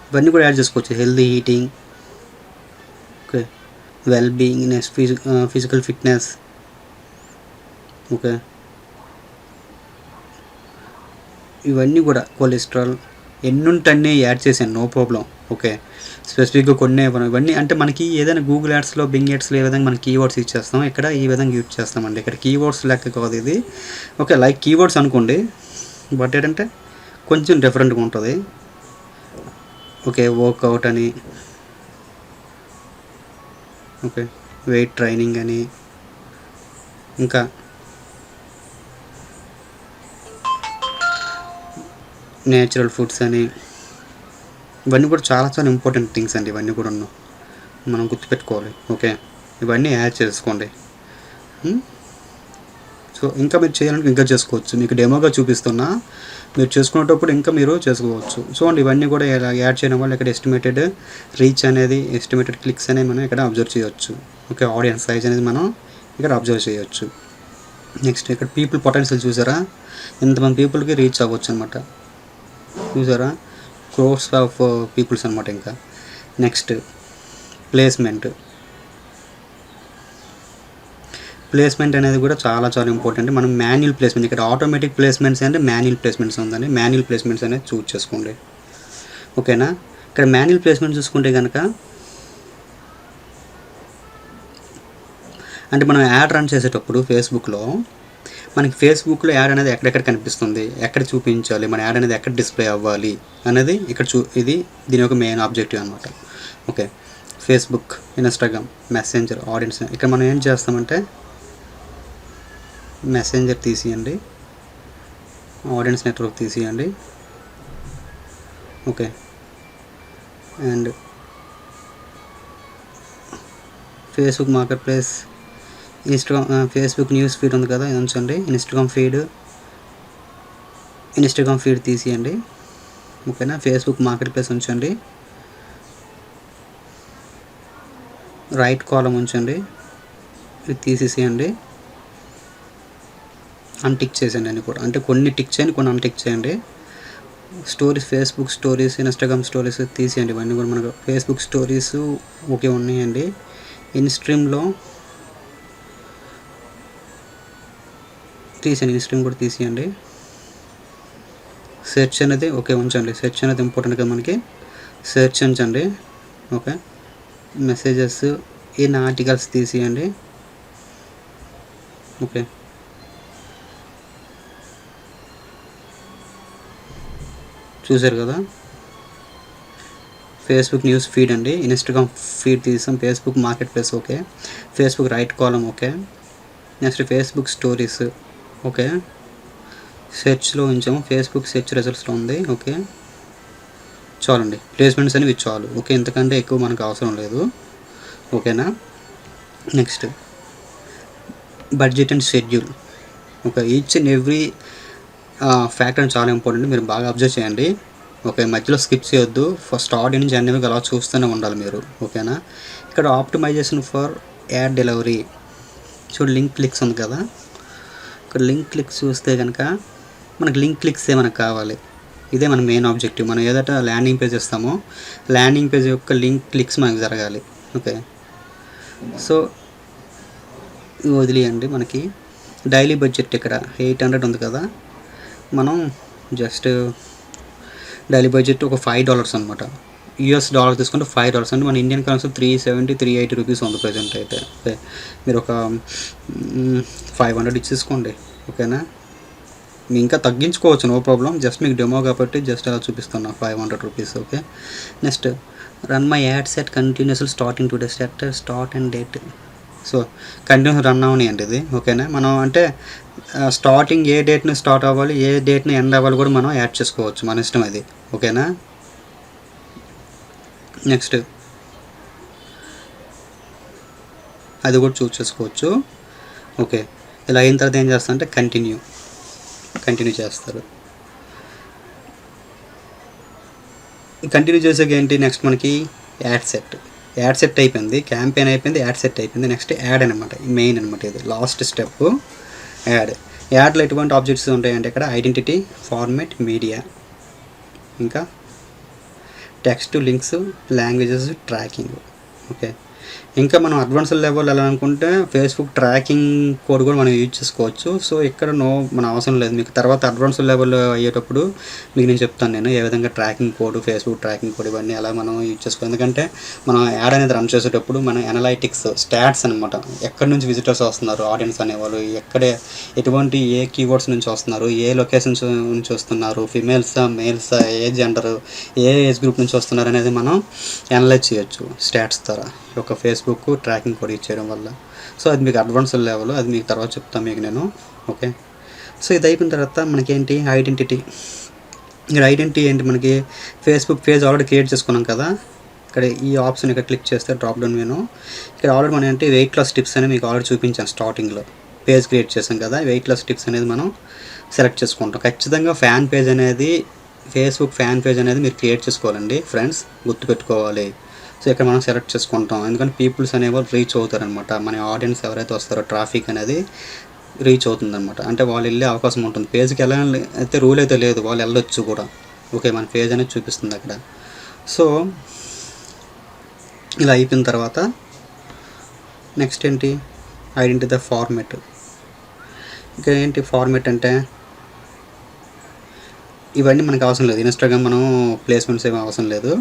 ఇవన్నీ కూడా add చేసుకోవచ్చు. Healthy eating, okay, well being, next physical fitness, okay, ఇవన్నీ కూడా cholesterol, ఎన్నుంటన్నీ add చేశాను, no problem. Okay, స్పెసిఫిక్గా కొన్ని ఇవన్నీ అంటే మనకి ఏదైనా గూగుల్ యాడ్స్లో, బింగ్ యాడ్స్లో ఏ విధంగా మనం కీవర్డ్స్ ఇచ్చేస్తాం, ఇక్కడ ఈ విధంగా యూజ్ చేస్తామండి. ఇక్కడ కీవర్డ్స్ లెక్క కాదు ఇది. ఓకే, లైక్ కీవర్డ్స్ అనుకోండి, బట్ ఏంటంటే కొంచెం డిఫరెంట్గా ఉంటుంది. ఓకే, వర్కౌట్ అని, ఓకే, వెయిట్ ట్రైనింగ్ అని, ఇంకా నేచురల్ ఫుడ్స్ అని, ఇవన్నీ కూడా చాలా చాలా ఇంపార్టెంట్ థింగ్స్ అండి. ఇవన్నీ కూడా మనం గుర్తుపెట్టుకోవాలి. ఓకే, ఇవన్నీ యాడ్ చేసుకోండి. సో ఇంకా మీరు చేయాలంటే ఇంకా చేసుకోవచ్చు. మీకు డెమోగా చూపిస్తున్నా, మీరు చేసుకునేటప్పుడు ఇంకా మీరు చేసుకోవచ్చు. చూడండి, ఇవన్నీ కూడా ఇలా యాడ్ చేయడం వల్ల ఇక్కడ ఎస్టిమేటెడ్ రీచ్ అనేది, ఎస్టిమేటెడ్ క్లిక్స్ అనేవి మనం ఇక్కడ అబ్జర్వ్ చేయొచ్చు. ఓకే, ఆడియన్స్ సైజ్ అనేది మనం ఇక్కడ అబ్జర్వ్ చేయొచ్చు. నెక్స్ట్ ఇక్కడ పీపుల్ పొటెన్షియల్ చూసారా, ఇంతమంది పీపుల్కి రీచ్ అవ్వచ్చు అనమాట. చూసారా, క్రోర్స్ ఆఫ్ పీపుల్స్ అనమాట. ఇంకా నెక్స్ట్ ప్లేస్మెంట్ అనేది కూడా చాలా చాలా ఇంపార్టెంట్. మనం మాన్యువల్ ప్లేస్మెంట్, ఇక్కడ ఆటోమేటిక్ ప్లేస్మెంట్స్ అంటే మాన్యువల్ ప్లేస్మెంట్స్ ఉందండి. మాన్యువల్ ప్లేస్మెంట్స్ అనేది చూస్ చేసుకోండి. ఓకేనా, ఇక్కడ మాన్యువల్ ప్లేస్మెంట్ చూసుకుంటే కనుక అంటే మనం యాడ్ రన్ చేసేటప్పుడు ఫేస్బుక్లో మనకి ఫేస్బుక్లో యాడ్ అనేది ఎక్కడెక్కడ కనిపిస్తుంది, ఎక్కడ చూపించాలి, మన యాడ్ అనేది ఎక్కడ డిస్ప్లే అవ్వాలి అనేది ఇక్కడ ఇది దీని యొక్క మెయిన్ ఆబ్జెక్టివ్ అనమాట. Okay, Facebook, Instagram, messenger, audience. ఇక్కడ మనం ఏం చేస్తామంటే మెసెంజర్ తీసేయండి, ఆడియన్స్ నెట్వర్క్ తీసేయండి. Okay, and Facebook market place, Facebook news feed ఉంది కదా, ఇది ఉంచండి. ఇన్స్టాగ్రామ్ ఫీడ్ తీసేయండి. ఓకేనా, ఫేస్బుక్ మార్కెట్ ప్లేస్ ఉంచండి. రైట్ కాలం ఉంచండి, ఇది తీసేసేయండి. అన్టిక్ చేసేయండి అని కూడా, అంటే కొన్ని టిక్ చేయండి, కొన్ని అన్టిక్ చేయండి. Stories, Facebook stories, Instagram stories తీసేయండి. ఇవన్నీ కూడా మనకు ఫేస్బుక్ స్టోరీస్ ఓకే ఉన్నాయండి. ఇన్స్ట్రీమ్లో తీసేయండి, ఇన్స్ట్రీమ్ కూడా తీసేయండి. సెర్చ్ అనేది ఓకే ఉంచండి, సెర్చ్ అనేది ఇంపార్టెంట్ కదా మనకి, సెర్చ్ ఉంచండి. ఓకే, మెసేజెస్, ఇన్ ఆర్టికల్స్ తీసేయండి. ఓకే, చూసారు కదా, ఫేస్బుక్ న్యూస్ ఫీడ్ అండి, ఇన్స్టాగ్రామ్ ఫీడ్ తీసాం, Facebook market place okay, Facebook right column okay, next Facebook stories okay, సెర్చ్లో ఉంచాము, ఫేస్బుక్ సెర్చ్ రిజల్ట్స్లో ఉంది. ఓకే, చాలండి, ప్లేస్మెంట్స్ అనేవి చాలు. ఓకే, ఇంతకంటే ఎక్కువ మనకు అవసరం లేదు. ఓకేనా, next budget and schedule. Okay, each and every factor చాలా ఇంపార్టెంట్, మీరు బాగా అబ్జర్వ్ చేయండి. ఓకే, మధ్యలో స్కిప్ చేయొద్దు, ఫస్ట్ ఆడియన్స్ అనేవి అలా చూస్తూనే ఉండాలి మీరు. ఓకేనా, ఇక్కడ ఆప్టిమైజేషన్ ఫర్ యాడ్ డెలివరీ చూడు, లింక్ క్లిక్స్ ఉంది కదా, ఇక్కడ లింక్ క్లిక్స్ చూస్తే కనుక మనకు లింక్ క్లిక్సే మనకు కావాలి. ఇదే మన మెయిన్ ఆబ్జెక్టివ్. మనం ఏదైతే ల్యాండింగ్ పేజ్ ఇస్తామో ల్యాండింగ్ పేజ్ యొక్క లింక్ క్లిక్స్ మనకు జరగాలి. ఓకే, సో వదిలేయండి. మనకి డైలీ బడ్జెట్ ఇక్కడ 800 ఉంది కదా, మనం జస్ట్ డైలీ బడ్జెట్ ఒక $5 అనమాట. $US తీసుకుంటే $5 అంటే మన ఇండియన్ కరెన్సీ 380 రూపీస్ ఉంది ప్రజెంట్ అయితే. ఓకే, మీరు ఒక 500 ఇచ్చేసుకోండి. ఓకేనా, మీ ఇంకా తగ్గించుకోవచ్చు, నో ప్రాబ్లం. జస్ట్ మీకు డెమో కాబట్టి జస్ట్ అలా చూపిస్తున్నా 500 rupees. Okay, next run my ad set continuously starting today start and date. So continuous run అవనియండి ఇది. ఓకేనా, మనం అంటే స్టార్టింగ్ ఏ డేట్ని స్టార్ట్ అవ్వాలి, ఏ డేట్ని ఎండ్ అవ్వాలి కూడా మనం యాడ్ చేసుకోవచ్చు, మన ఇష్టం అది. ఓకేనా, నెక్స్ట్ అది కూడా చూస్ చేసుకోవచ్చు. ఓకే, ఇలా అయిన తర్వాత ఏం చేస్తా అంటే కంటిన్యూ చేస్తారు. కంటిన్యూ చేసాక ఏంటి, నెక్స్ట్ మనకి యాడ్ సెట్ అయిపోయింది, క్యాంపెయిన్ అయిపోయింది, యాడ్ సెట్ అయిపోయింది. నెక్స్ట్ యాడ్ అనమాట, మెయిన్ అనమాట. ఇది లాస్ట్ స్టెప్ యాడ్లో ఎటువంటి ఆబ్జెక్ట్స్ ఉంటాయంటే ఇక్కడ ఐడెంటిటీ, ఫార్మాట్, మీడియా, ఇంకా text, links, languages, tracking. Okay, ఇంకా మనం అడ్వాన్స్ లెవెల్ వెళ్ళాలనుకుంటే ఫేస్బుక్ ట్రాకింగ్ కోడ్ కూడా మనం యూజ్ చేసుకోవచ్చు. సో ఇక్కడ మన అవసరం లేదు. మీకు తర్వాత అడ్వాన్స్ లెవెల్ అయ్యేటప్పుడు మీకు నేను చెప్తాను నేను ఏ విధంగా tracking code, Facebook tracking code ఇవన్నీ ఎలా మనం యూజ్ చేసుకోవాలి. ఎందుకంటే మనం యాడ్ అనేది రన్ చేసేటప్పుడు మన అనలైటిక్స్, స్టాట్స్ అనమాట, ఎక్కడి నుంచి విజిటర్స్ వస్తున్నారు, ఆడియన్స్ అనేవాళ్ళు ఎటువంటి ఏ కీవర్డ్స్ నుంచి వస్తున్నారు, ఏ లొకేషన్స్ నుంచి వస్తున్నారు, ఫిమేల్సా, మేల్సా, ఏ జెండర్, ఏ ఏజ్ గ్రూప్ నుంచి వస్తున్నారు అనేది మనం అనలైజ్ చేయొచ్చు స్టాట్స్ ద్వారా, ఒక ఫేస్బుక్ ట్రాకింగ్ కోడ్ ఇచ్చేయడం వల్ల. సో అది మీకు అడ్వాన్స్ లెవెల్, అది మీకు తర్వాత చెప్తాను మీకు నేను. ఓకే, సో ఇది అయిపోయిన తర్వాత మనకేంటి ఐడెంటిటీ. ఇక్కడ ఐడెంటిటీ ఏంటి, మనకి ఫేస్బుక్ పేజ్ ఆల్రెడీ క్రియేట్ చేసుకున్నాం కదా, ఇక్కడ ఈ ఆప్షన్ ఇక్కడ క్లిక్ చేస్తే డ్రాప్ డౌన్ మెనూ. ఇక్కడ ఆల్రెడీ మనం ఏంటి వెయిట్ లాస్ టిప్స్ అని మీకు ఆల్రెడీ చూపించాను స్టార్టింగ్లో. పేజ్ క్రియేట్ చేసాం కదా, వెయిట్ లాస్ టిప్స్ అనేది మనం సెలెక్ట్ చేసుకుంటాం. ఖచ్చితంగా ఫ్యాన్ పేజ్ అనేది, ఫేస్బుక్ ఫ్యాన్ పేజ్ అనేది మీరు క్రియేట్ చేసుకోవాలండి ఫ్రెండ్స్, గుర్తుపెట్టుకోవాలి. సో ఇక్కడ మనం సెలెక్ట్ చేసుకుంటాం, ఎందుకంటే పీపుల్స్ అనేవాళ్ళు రీచ్ అవుతారనమాట. మన ఆడియన్స్ ఎవరైతే వస్తారో ట్రాఫిక్ అనేది రీచ్ అవుతుందన్నమాట, అంటే వాళ్ళు వెళ్ళే అవకాశం ఉంటుంది. పేజ్కి వెళ్ళాలని అయితే రూల్ అయితే లేదు, వాళ్ళు వెళ్ళొచ్చు కూడా. ఓకే, మన పేజ్ అనేది చూపిస్తుంది అక్కడ. సో ఇలా అయిపోయిన తర్వాత నెక్స్ట్ ఏంటి, ఐడెంటిటీ ఫార్మాట్. ఇక్కడ ఏంటి ఫార్మాట్ అంటే ఇవన్నీ మనకు అవసరం లేదు. ఇన్స్టాగ్రామ్ మనం ప్లేస్మెంట్స్ ఏమీ అవసరం లేదు.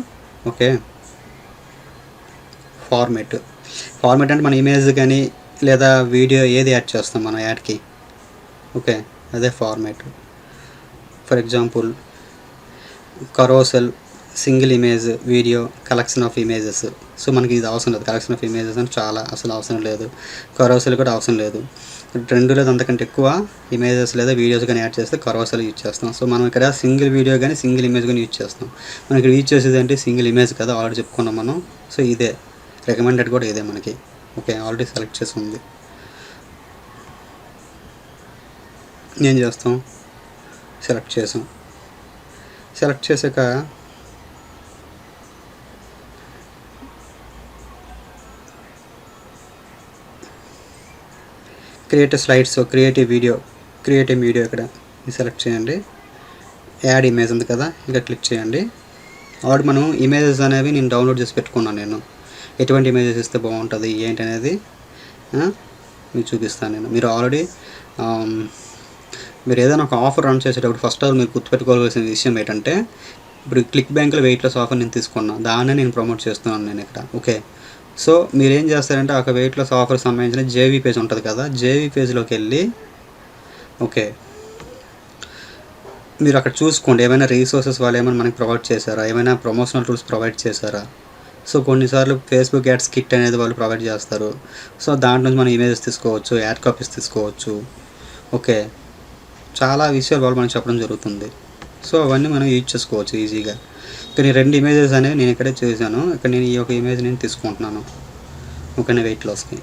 ఓకే, ఫార్మాట్ అంటే మన ఇమేజ్ కానీ లేదా వీడియో ఏది యాడ్ చేస్తాం మనం యాడ్కి. ఓకే, అదే format. For example carousel, single image, video, collection of images. So మనకి ఇది అవసరం లేదు, కలెక్షన్ ఆఫ్ ఇమేజెస్ అని చాలా అసలు అవసరం లేదు. కరోసెల్ కూడా అవసరం లేదు. 2 లేదా అంతకంటే ఎక్కువ ఇమేజెస్ లేదా వీడియోస్ కానీ యాడ్ చేస్తే కరోసెల్ యూజ్ చేస్తాం. సో మనం ఇక్కడ సింగిల్ వీడియో కానీ సింగిల్ ఇమేజ్ కానీ యూజ్ చేస్తాం. మనకి యూజ్ చేసేది అంటే సింగిల్ ఇమేజ్ కదా, ఆల్రెడీ చెప్పుకున్నాం మనం. సో ఇదే రికమెండెడ్ కూడా ఇదే మనకి. ఓకే, ఆల్రెడీ సెలెక్ట్ చేసి ఉంది. ఏం చేస్తాం, సెలెక్ట్ చేసాక క్రియేట్ స్లైడ్స్, క్రియేట్ వీడియో ఇక్కడ సెలెక్ట్ చేయండి. యాడ్ ఇమేజ్ ఉంది కదా, ఇక్కడ క్లిక్ చేయండి. ఆల్రెడీ మనం ఇమేజెస్ అనేవి నేను డౌన్లోడ్ చేసి పెట్టుకున్నాను. నేను ఎటువంటి ఇమేజెస్ ఇస్తే బాగుంటుంది ఏంటి అనేది మీకు చూపిస్తాను నేను. మీరు ఆల్రెడీ మీరు ఏదైనా ఒక ఆఫర్ రన్ చేసేటప్పుడు ఫస్ట్ ఆఫ్ ఆల్ మీరు గుర్తుపెట్టుకోవాల్సిన విషయం ఏంటంటే, ఇప్పుడు క్లిక్ బ్యాంక్లో వెయిట్ లాస్ ఆఫర్ నేను తీసుకున్నాను, దాన్నే నేను ప్రమోట్ చేస్తున్నాను నేను ఇక్కడ. ఓకే, సో మీరు ఏం చేస్తారంటే ఒక వెయిట్ లాస్ ఆఫర్ సంబంధించిన జేవీ పేజ్ ఉంటుంది కదా, జేవీ పేజ్లోకి వెళ్ళి ఓకే మీరు అక్కడ చూసుకోండి ఏమైనా రీసోర్సెస్ వాళ్ళు ఏమైనా మనకి ప్రొవైడ్ చేశారా, ఏమైనా ప్రమోషనల్ టూల్స్ ప్రొవైడ్ చేశారా. సో కొన్నిసార్లు ఫేస్బుక్ యాడ్స్ కిట్ అనేది వాళ్ళు ప్రొవైడ్ చేస్తారు. సో దాంట్లో నుంచి మనం ఇమేజెస్ తీసుకోవచ్చు, యాడ్ కాపీస్ తీసుకోవచ్చు. ఓకే, చాలా విషయాలు వాళ్ళు మనకి చెప్పడం జరుగుతుంది. సో అవన్నీ మనం యూజ్ చేసుకోవచ్చు ఈజీగా. ఇక్కడ 2 ఇమేజెస్ అనేవి నేను ఇక్కడే చేశాను. ఇక్కడ నేను ఈ ఒక ఇమేజ్ నేను తీసుకుంటున్నాను. ఓకేనా, వెయిట్ లాస్కి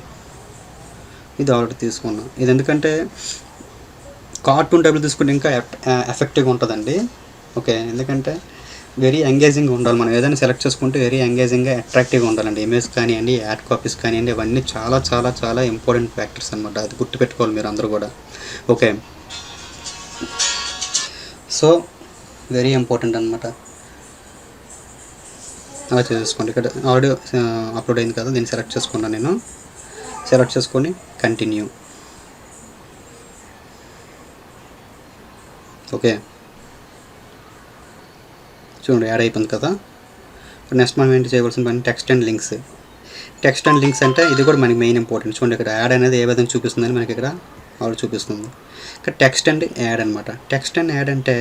ఇది ఆల్రెడీ తీసుకున్నాను. ఇది ఎందుకంటే కార్టూన్ టైప్లో తీసుకుంటే ఇంకా ఎఫెక్టివ్గా ఉంటుందండి. ఓకే, ఎందుకంటే వెరీ ఎంగేజింగ్గా ఉండాలి. మనం ఏదైనా సెలెక్ట్ చేసుకుంటే వెరీ ఎంగేజింగ్గా అట్రాక్టివ్గా ఉండాలండి. ఇమేజ్ కానివ్వండి, యాడ్ కాపీస్ కానివ్వండి, ఇవన్నీ చాలా చాలా చాలా ఇంపార్టెంట్ ఫ్యాక్టర్స్ అనమాట. అది గుర్తుపెట్టుకోవాలి మీరు అందరూ కూడా. ఓకే, సో వెరీ ఇంపార్టెంట్ అనమాట. అలా చేసుకోండి. ఇక్కడ ఆడియో అప్లోడ్ అయింది కదా, దీన్ని సెలెక్ట్ చేసుకున్నాను నేను. సెలెక్ట్ చేసుకొని కంటిన్యూ. ఓకే, చూడండి యాడ్ అయిపోయింది కదా. నెక్స్ట్ మనం ఏంటి చేయవలసిన పని, text and links. Text and links అంటే ఇది కూడా మనకి మెయిన్ ఇంపార్టెంట్. చూడండి ఇక్కడ యాడ్ అనేది ఏ విధంగా చూపిస్తుందని మనకి ఇక్కడ ఆల్రెడీ చూపిస్తుంది. ఇక్కడ టెక్స్ట్ అండ్ యాడ్ అనమాట. టెక్స్ట్ అండ్ యాడ్ అంటే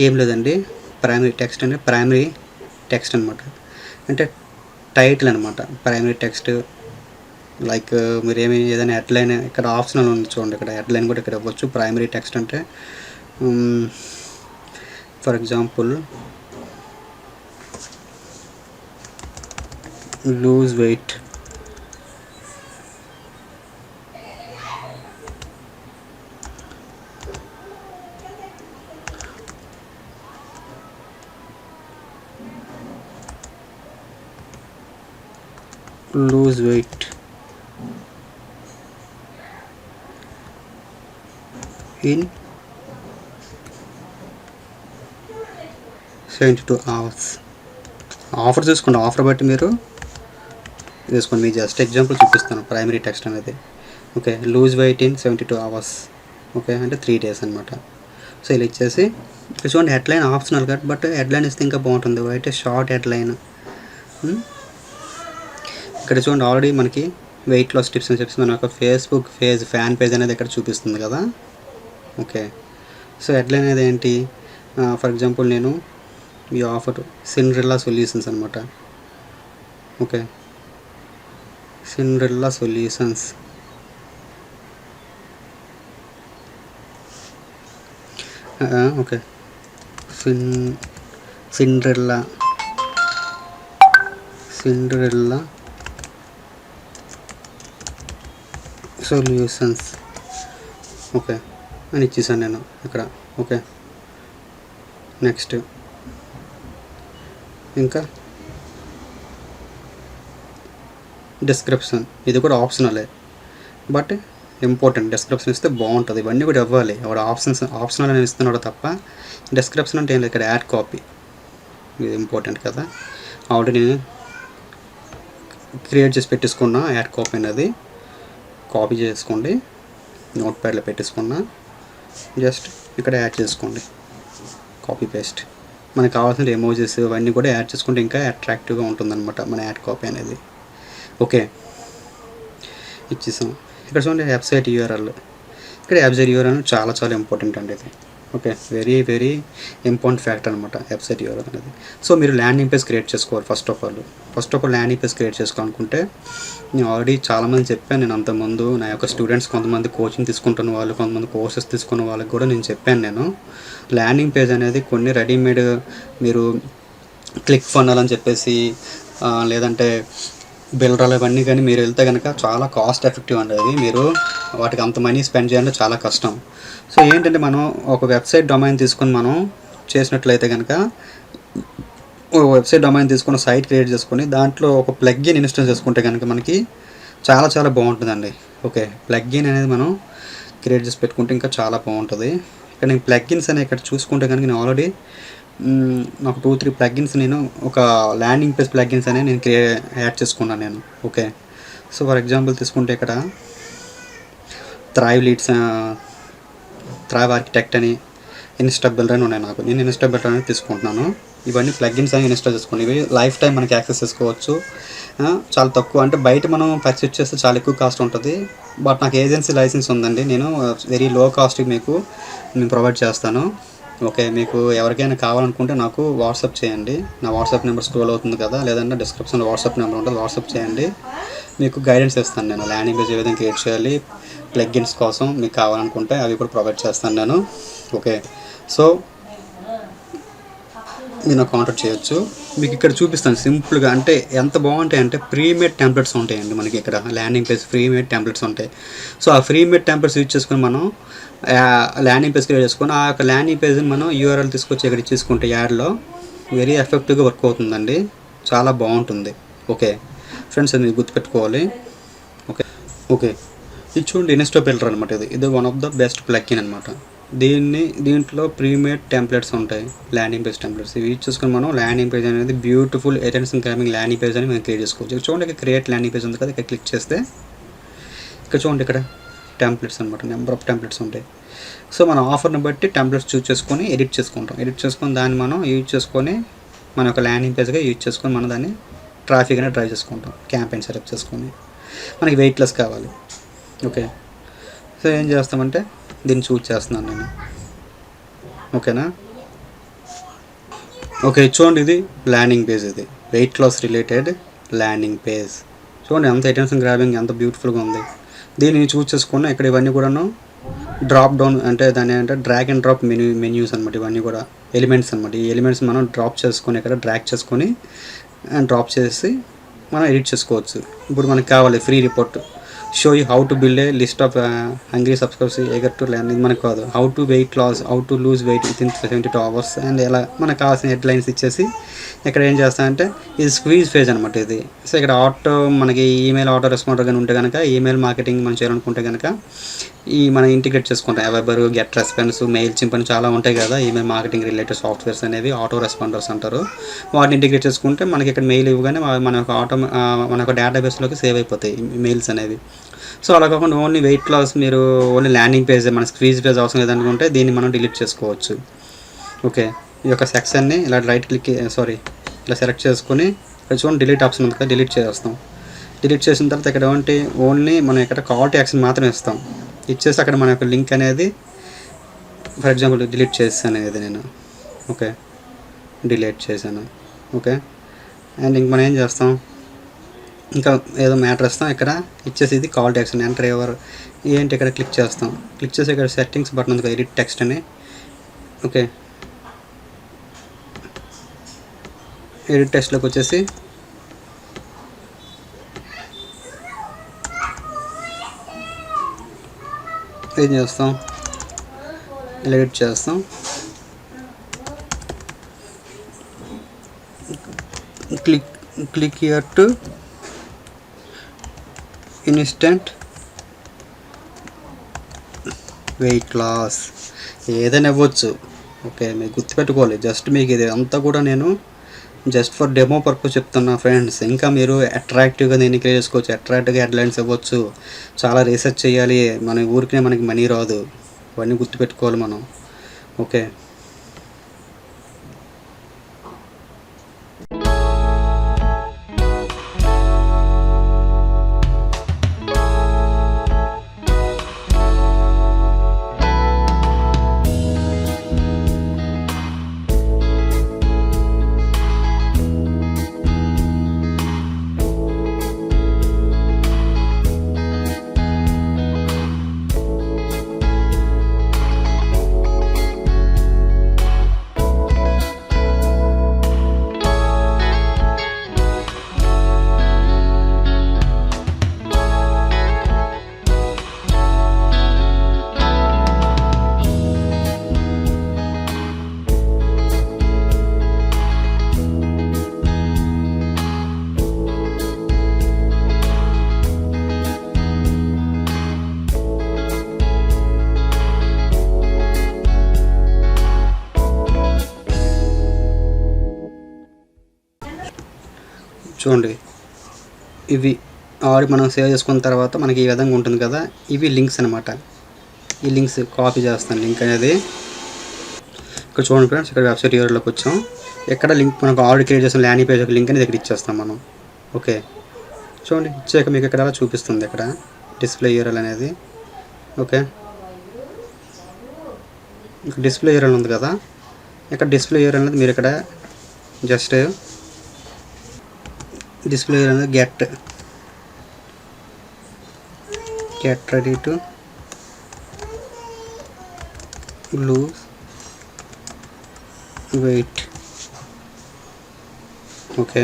ఏం లేదండి, ప్రైమరీ టెక్స్ట్ అంటే ప్రైమరీ టెక్స్ట్ అనమాట. అంటే టైటిల్ అనమాట. ప్రైమరీ టెక్స్ట్ లైక్ మీరు ఏదైనా హెడ్లైన్ ఇక్కడ ఆప్షనల్ ఉంది చూడండి, ఇక్కడ హెడ్లైన్ కూడా ఇక్కడ ఇవ్వచ్చు. ప్రైమరీ టెక్స్ట్ అంటే for example lose weight, lose weight in 72 hours. Offer చూసుకోండి, ఆఫర్ బట్టి మీరు తీసుకోండి. మీకు జస్ట్ ఎగ్జాంపుల్ చూపిస్తాను ప్రైమరీ టెక్స్ట్ అనేది. Okay, lose weight in 72 hours. Okay, అంటే 3 days అనమాట. సో ఇలా ఇచ్చేసి చూడండి, హెడ్లైన్ ఆప్షనల్ కదా, బట్ హెడ్లైన్ ఇస్తే ఇంకా బాగుంటుంది. అయితే షార్ట్ హెడ్లైన్. ఇక్కడ చూడండి ఆల్రెడీ మనకి వెయిట్ లాస్ టిప్స్ అని చెప్పేసి మన యొక్క ఫేస్బుక్ ఫ్యాన్ పేజ్ అనేది ఇక్కడ చూపిస్తుంది కదా. ఓకే, సో హెడ్లైన్ అనేది ఏంటి, ఫర్ ఎగ్జాంపుల్ నేను ఈ ఆఫర్ సిండ్రెల్లా సొల్యూషన్స్ అనమాట. Okay, Cinderella solutions. Okay, Cinderella solutions. Okay అని ఇచ్చేసాను నేను ఇక్కడ. ఓకే, నెక్స్ట్ ఇంకా డిస్క్రిప్షన్. ఇది కూడా ఆప్షనలే బట్ ఇంపార్టెంట్. డిస్క్రిప్షన్ ఇస్తే బాగుంటుంది. ఇవన్నీ కూడా ఇవ్వాలి. ఎవరు ఆప్షనల్ అని ఇస్తున్నాడో తప్ప డిస్క్రిప్షన్ అంటే ఏం లేదు. ఇక్కడ యాడ్ కాపీ ఇది ఇంపార్టెంట్ కదా. ఆల్రెడీ నేను క్రియేట్ చేసి పెట్టేసుకున్నా యాడ్ కాపీ అనేది. కాపీ చేసుకోండి, నోట్ ప్యాడ్లో పెట్టేసుకున్నా, జస్ట్ ఇక్కడ యాడ్ చేసుకోండి, కాపీ పేస్ట్. మనకు కావాల్సిన ఎమోజెస్ ఇవన్నీ కూడా యాడ్ చేసుకుంటే ఇంకా అట్రాక్టివ్గా ఉంటుందన్నమాట మన యాడ్ కాపీ అనేది. ఓకే, ఇచ్చేసాం. ఇక్కడ చూడండి వెబ్సైట్ యూఆర్ఎల్. ఇక్కడ వెబ్సైట్ యూఆర్ఎల్ చాలా చాలా ఇంపార్టెంట్ అండి ఇది. Okay, very very important factor అనమాట వెబ్సైట్ యూఆర్ఎల్ అనేది. సో మీరు ల్యాండింగ్ పేజ్ క్రియేట్ చేసుకోవాలి. First of all landing page create చేసుకోవాలనుకుంటే నేను ఆల్రెడీ చాలామంది చెప్పాను. నేను అంతకుముందు నా యొక్క స్టూడెంట్స్ కొంతమంది కోచింగ్ తీసుకుంటున్న వాళ్ళు, కొంతమంది కోర్సెస్ తీసుకున్న వాళ్ళకి కూడా నేను చెప్పాను. నేను ల్యాండింగ్ పేజ్ అనేది కొన్ని రెడీమేడ్ మీరు క్లిక్ ఫన్నల్ అని చెప్పేసి లేదంటే బిల్డర్లు ఇవన్నీ కానీ మీరు వెళ్తే కనుక చాలా కాస్ట్ ఎఫెక్టివ్ అనేది. మీరు వాటికి అంత మనీ స్పెండ్ చేయాలంటే చాలా కష్టం. సో ఏంటంటే మనం ఒక వెబ్సైట్ డొమైన్ తీసుకొని మనం చేసినట్లయితే కనుక వెబ్సైట్ డొమైన్ తీసుకుని సైట్ క్రియేట్ చేసుకొని దాంట్లో ఒక ప్లగ్ఇన్ ఇన్స్టాల్ చేసుకుంటే కనుక మనకి చాలా చాలా బాగుంటుందండి. ఓకే, ప్లగ్ఇన్ అనేది మనం క్రియేట్ చేసి పెట్టుకుంటే ఇంకా చాలా బాగుంటుంది. ఇక్కడ నేను ప్లగ్ఇన్స్ అనే ఇక్కడ చూసుకుంటే కనుక నేను ఆల్రెడీ నాకు 2-3 ప్లగ్ఇన్స్ నేను ఒక ల్యాండింగ్ పేజ్ ప్లగ్ఇన్స్ అనేది నేను యాడ్ చేసుకున్నాను నేను. ఓకే, సో ఫర్ ఎగ్జాంపుల్ తీసుకుంటే ఇక్కడ థ్రైవ్ ఆర్కిటెక్ట్ అని, ఇన్స్టా బిల్డర్ అని ఉన్నాయి. నేను ఇన్స్టా బిల్డర్ అనేది తీసుకుంటున్నాను. ఇవన్నీ ప్లగ్ఇన్స్ అని ఇన్స్టాల్ చేసుకోండి. ఇవి లైఫ్ టైం మనకి యాక్సెస్ చేసుకోవచ్చు. చాలా తక్కువ, అంటే బయట మనం పర్చేస్ చేస్తే చాలా ఎక్కువ కాస్ట్ ఉంటుంది. బట్ నాకు ఏజెన్సీ లైసెన్స్ ఉందండి. నేను వెరీ లో కాస్ట్కి నేను ప్రొవైడ్ చేస్తాను. ఓకే, మీకు ఎవరికైనా కావాలనుకుంటే నాకు వాట్సాప్ చేయండి. నా వాట్సాప్ నెంబర్ స్క్రోల్ అవుతుంది కదా, లేదంటే డిస్క్రిప్షన్లో వాట్సాప్ నెంబర్ ఉంటుంది, వాట్సాప్ చేయండి. మీకు గైడెన్స్ ఇస్తాను నేను. ల్యాండింగ్ పేజ్ ఏ విధంగా క్రియేట్ చేయాలి, ప్లగ్ఇన్స్ కోసం మీకు కావాలనుకుంటే అవి కూడా ప్రొవైడ్ చేస్తాను నేను. ఓకే, సో మీరు నాకు కాంటాక్ట్ చేయొచ్చు. మీకు ఇక్కడ చూపిస్తాను సింపుల్గా. అంటే ఎంత బాగుంటాయి అంటే ప్రీమేడ్ టెంప్లెట్స్ ఉంటాయండి మనకి ఇక్కడ ల్యాండింగ్ పేజ్ ప్రీమేడ్ టెంప్లెట్స్ ఉంటాయి. సో ఆ ప్రీమేడ్ టెంప్లెట్స్ యూజ్ చేసుకొని మనం ల్యాండింగ్ పేజ్ క్రియేట్ చేసుకొని ఆ యొక్క ల్యాండింగ్ పేజ్ని మనం యూఆర్ఎల్ తీసుకొచ్చి ఇక్కడ ఇచ్చేసుకుంటే యాడ్లో వెరీ ఎఫెక్టివ్గా వర్క్ అవుతుందండి. చాలా బాగుంటుంది. ఓకే ఫ్రెండ్స్, అది మీరు గుర్తుపెట్టుకోవాలి. ఓకే ఓకే ఇది చూడండి, ఇన్స్టా ఫిల్టర్ అనమాట. ఇది one of the best plugin అనమాట. దీంట్లో ప్రీమేడ్ టెంప్లెట్స్ ఉంటాయి, ల్యాండింగ్ పేజ్ టెంప్లెట్స్. ఇవి యూజ్ చేసుకుని మనం ల్యాండింగ్ పేజ్ అనేది beautiful attention grabbing landing page అని మనం క్రియేట్ చేసుకోవచ్చు. ఇక్కడ చూడండి, ఇక్కడ క్రియేట్ ల్యాండింగ్ పేజ్ ఉంది కదా, ఇక్కడ క్లిక్ చేస్తే ఇక్కడ చూడండి, ఇక్కడ టెంప్లెట్స్ అనమాట, నెంబర్ ఆఫ్ టెంప్లెట్స్ ఉంటాయి. సో మన ఆఫర్ని బట్టి టెంప్లెట్స్ చూస్ చేసుకొని ఎడిట్ చేసుకుంటాం. ఎడిట్ చేసుకొని దాన్ని మనం యూజ్ చేసుకొని మన యొక్క ల్యాండింగ్ పేజ్గా యూజ్ చేసుకొని మనం దాన్ని ట్రాఫిక్ అనేది డ్రైవ్ చేసుకుంటాం. క్యాంపెయిన్ సెటప్ చేసుకొని మనకి వెయిట్లెస్ కావాలి. ఓకే, సో ఏం చేస్తామంటే దీన్ని చూస్ చేస్తున్నాను నేను. ఓకేనా? ఓకే చూడండి, ఇది ల్యాండింగ్ పేజ్. ఇది weight loss related landing page. చూడండి ఎంత అటెన్షన్ గ్రాబింగ్, ఎంత బ్యూటిఫుల్గా ఉంది. దీన్ని చూస్ చేసుకున్నా ఇక్కడ ఇవన్నీ కూడాను డ్రాప్ డౌన్ అంటే దాన్ని అంటే డ్రాగ్ అండ్ డ్రాప్ మెన్యూస్ అనమాట. ఇవన్నీ కూడా ఎలిమెంట్స్ అనమాట. ఈ ఎలిమెంట్స్ మనం డ్రాప్ చేసుకొని ఇక్కడ డ్రాగ్ చేసుకొని డ్రాప్ చేసి మనం ఎడిట్ చేసుకోవచ్చు. ఇప్పుడు మనకి కావాలి free report, show you how to build a list of hungry subscribers eager to land. ఇది మనకు కాదు, how to weight loss, how to lose weight within 72 hours and ఎలా మనకు కావాల్సిన హెడ్లైన్స్ ఇచ్చేసి ఇక్కడ ఏం చేస్తామంటే ఇది స్క్వీజ్ పేజ్ అనమాట ఇది. సో ఇక్కడ ఆటో మనకి ఈమెయిల్ ఆటో రెస్పాండర్ కానీ ఉంటే కనుక, ఈమెయిల్ మార్కెటింగ్ మనం చేయాలనుకుంటే కనుక ఈ మనం ఇంటిగ్రేట్ చేసుకుంటాం. ఎవెబర్, గెట్ రెస్పాన్స్, మెయిల్ చింప్ అని చాలా ఉంటాయి కదా ఈమెయిల్ మార్కెటింగ్ రిలేటెడ్ సాఫ్ట్వేర్స్ అనేవి ఆటో రెస్పాండర్స్ అంటారు. వాటిని ఇంటిగ్రేట్ చేసుకుంటే మనకి ఇక్కడ మెయిల్ ఇవ్వగానే మన యొక్క మన యొక్క డేటాబేస్లోకి సేవ్ అయిపోతాయి మెయిల్స్ అనేవి. సో అలా కాకుండా ఓన్లీ వెయిట్ లాస్ మీరు ఓన్లీ ల్యాండింగ్ పేజ్ మన స్క్వీజ్ పేజ్ అవసరం లేదనుకుంటే దీన్ని మనం డిలీట్ చేసుకోవచ్చు. ఓకే, ఈ యొక్క సెక్షన్ని ఇలా ఇలా సెలెక్ట్ చేసుకొని ఇక్కడ చూడండి డిలీట్ ఆప్షన్ ఉంది కదా, డిలీట్ చేస్తాం. డిలీట్ చేసిన తర్వాత ఇక్కడ ఓన్లీ మనం ఇక్కడ కాల్ టు యాక్షన్ మాత్రమే ఇస్తాం. ఇచ్చేసి అక్కడ మన యొక్క లింక్ అనేది ఫర్ ఎగ్జాంపుల్ డిలీట్ చేసాను ఇది నేను. ఓకే, డిలీట్ చేశాను. ఓకే, అండ్ ఇంక మనం ఏం చేస్తాం, ఇంకా ఏదో మ్యాటర్ ఇస్తాం. ఇక్కడ ఇచ్చేసి ఇది call to action enter ever ఏంటి ఇక్కడ క్లిక్ చేస్తాం. క్లిక్ చేసి ఇక్కడ సెట్టింగ్స్ బటన్ ఉంది కదా, ఎడిట్ టెక్స్ట్ అని. ఓకే, ఎడిట్ టెక్స్ట్లోకి వచ్చేసి ఏం చేస్తాం, ఎడిట్ చేస్తాం. Click here to instant weight loss ఏదైనా ఇవ్వచ్చు. ఓకే, మీరు గుర్తుపెట్టుకోవాలి. జస్ట్ మీకు ఇది అంతా కూడా నేను జస్ట్ ఫర్ డెమో పర్పస్ చెప్తున్నా ఫ్రెండ్స్. ఇంకా మీరు అట్రాక్టివ్గా దీన్ని క్రియేట్ చేసుకోవచ్చు, అట్రాక్టివ్గా హెడ్లైన్స్ ఇవ్వచ్చు. చాలా రీసెర్చ్ చేయాలి, మన ఊరికే మనకి మనీ రాదు. ఇవన్నీ గుర్తుపెట్టుకోవాలి మనం. ఓకే, చూడండి ఇవి ఆల్రెడీ మనం సేవ్ చేసుకున్న తర్వాత మనకి ఈ విధంగా ఉంటుంది కదా. ఇవి లింక్స్ అనమాట. ఈ లింక్స్ కాపీ చేస్తాను లింక్ అనేది. ఇక్కడ చూడండి ఫ్రెండ్స్, ఇక్కడ వెబ్సైట్ యూఆర్ఎల్లోకి వచ్చాం. ఎక్కడ లింక్ మనకు ఆల్రెడీ క్రియేట్ చేసిన ల్యాండింగ్ పేజ్ ఒక లింక్ అనేది ఇక్కడ ఇచ్చేస్తాం మనం. ఓకే, చూడండి ఇచ్చాక మీకు ఇక్కడ చూపిస్తుంది ఇక్కడ డిస్ప్లే యూఆర్ఎల్ అనేది. ఓకే, ఇక్కడ డిస్ప్లే యూఆర్ఎల్ ఉంది కదా, ఇక్కడ డిస్ప్లే యూఆర్ఎల్ అనేది మీరు ఇక్కడ జస్ట్ డిస్ప్లే అనేది get ready to lose wait okay.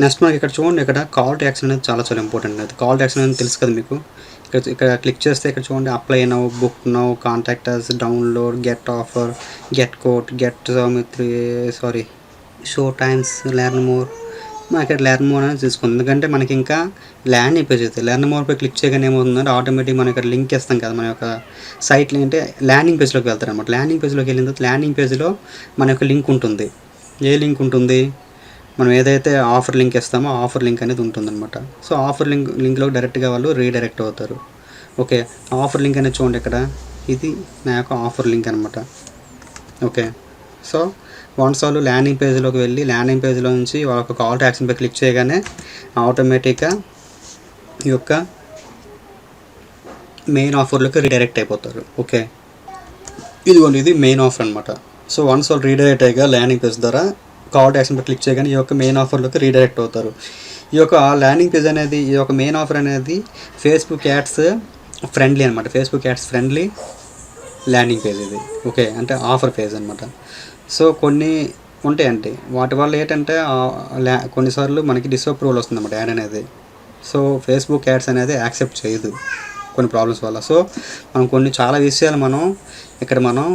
Next మనకి ఇక్కడ చూడండి, ఇక్కడ కాల్ టు యాక్షన్ అనేది చాలా చాలా ఇంపార్టెంట్. అది కాల్ టు యాక్షన్ అనేది తెలుసు కదా మీకు. ఇక్కడ ఇక్కడ క్లిక్ చేస్తే ఇక్కడ చూడండి, apply now, book now, contact us, download, get offer, get quote, get show times, learn more. మనం ఇక్కడ లెర్న్ మోర్ అనేది తీసుకుంది, ఎందుకంటే మనకి ఇంకా ల్యాండింగ్ పేజ్ అవుతుంది. లెర్న్ మోర్ పై క్లిక్ చేయగానే ఏమవుతుందంటే ఆటోమేటిక్ మనం ఇక్కడ లింక్ ఇస్తాం కదా మన యొక్క సైట్లో, అంటే ల్యాండింగ్ పేజ్లోకి వెళ్తారు అనమాట. ల్యాండింగ్ పేజ్లోకి వెళ్ళిన తర్వాత ల్యాండింగ్ పేజ్లో మన యొక్క లింక్ ఉంటుంది. ఏ లింక్ ఉంటుంది? మనం ఏదైతే ఆఫర్ లింక్ ఇస్తామో ఆఫర్ లింక్ అనేది ఉంటుందన్నమాట. సో ఆఫర్ లింక్లో డైరెక్ట్గా వాళ్ళు రీడైరెక్ట్ అవుతారు. ఓకే, ఆఫర్ లింక్ అనేది చూడండి ఇక్కడ, ఇది నా యొక్క ఆఫర్ లింక్ అనమాట. ఓకే, సో వన్స్ వాళ్ళు ల్యాండింగ్ పేజ్లోకి వెళ్ళి ల్యాండింగ్ పేజ్లో నుంచి వాళ్ళ యొక్క కాల్ టు యాక్షన్ పై క్లిక్ చేయగానే ఆటోమేటిక్గా ఈ యొక్క మెయిన్ ఆఫర్లోకి రీడైరెక్ట్ అయిపోతారు. ఓకే, ఇదిగోండి, ఇది మెయిన్ ఆఫర్ అనమాట. సో వన్స్ వాళ్ళు రీడైరెక్ట్ అయ్యాక ల్యాండింగ్ పేజ్ ద్వారా కాల్ టు యాక్షన్ పై క్లిక్ చేయగానే ఈ యొక్క మెయిన్ ఆఫర్లోకి రీడైరెక్ట్ అవుతారు. ఈ యొక్క ల్యాండింగ్ పేజ్ అనేది, ఈ యొక్క మెయిన్ ఆఫర్ అనేది ఫేస్బుక్ యాడ్స్ ఫ్రెండ్లీ అనమాట. Facebook ads friendly landing page ఇది. ఓకే, అంటే ఆఫర్ పేజ్ అనమాట. సో కొన్ని ఉంటాయండి, వాటి వల్ల ఏంటంటే కొన్నిసార్లు మనకి డిసప్రూవల్ వస్తుంది అన్నమాట యాడ్ అనేది. సో ఫేస్బుక్ యాడ్స్ అనేది యాక్సెప్ట్ చేయదు కొన్ని ప్రాబ్లమ్స్ వల్ల. సో మనం చాలా విషయాలు ఇక్కడ మనం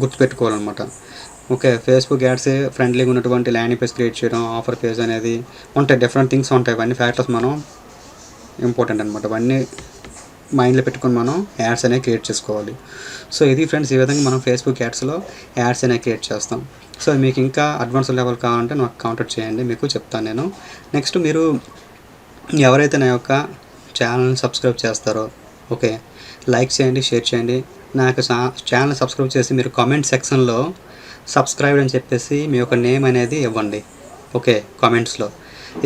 గుర్తుపెట్టుకోవాలన్నమాట. ఓకే, ఫేస్బుక్ యాడ్స్ ఫ్రెండ్లీగా ఉన్నటువంటి ల్యాండింగ్ పేజ్ క్రియేట్ చేయడం, ఆఫర్ పేజ్ అనేది ఉంటాయి, డిఫరెంట్ థింగ్స్ ఉంటాయి. ఇవన్నీ ఫ్యాక్టర్స్ ఇంపార్టెంట్ అనమాట. ఇవన్నీ మైండ్లో పెట్టుకొని మనం యాడ్స్ అనేవి క్రియేట్ చేసుకోవాలి. సో ఇది ఫ్రెండ్స్, ఈ విధంగా మనం ఫేస్బుక్ యాడ్స్లో యాడ్స్ అనేవి క్రియేట్ చేస్తాం. సో మీకు ఇంకా అడ్వాన్స్ లెవెల్ కావాలంటే నాకు కాంటాక్ట్ చేయండి, మీకు చెప్తాను నేను. నెక్స్ట్ మీరు ఎవరైతే నా యొక్క ఛానల్ని సబ్స్క్రైబ్ చేస్తారో, ఓకే, లైక్ చేయండి, షేర్ చేయండి. నా యొక్క ఛానల్ సబ్స్క్రైబ్ చేసి మీరు కామెంట్ సెక్షన్లో సబ్స్క్రైబ్ అని చెప్పేసి మీ యొక్క నేమ్ అనేది ఇవ్వండి. ఓకే, కామెంట్స్లో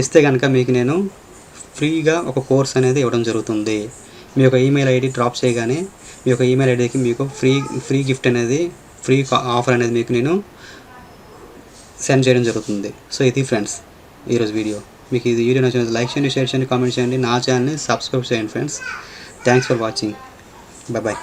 ఇస్తే కనుక మీకు నేను ఫ్రీగా ఒక కోర్స్ అనేది ఇవ్వడం జరుగుతుంది. మీ యొక్క ఈమెయిల్ ఐడి డ్రాప్ చేయగానే మీ యొక్క ఈమెయిల్ ఐడికి మీకు ఫ్రీ గిఫ్ట్ అనేది, ఫ్రీ ఆఫర్ అనేది మీకు నేను సెండ్ చేయడం జరుగుతుంది. సో ఇది ఫ్రెండ్స్ ఈరోజు వీడియో. మీకు ఇది వీడియో నచ్చినట్లయితే లైక్ చేయండి, షేర్ చేయండి, కామెంట్ చేయండి. నా ఛానల్ని సబ్స్క్రైబ్ చేయండి friends. Thanks for watching. Bye.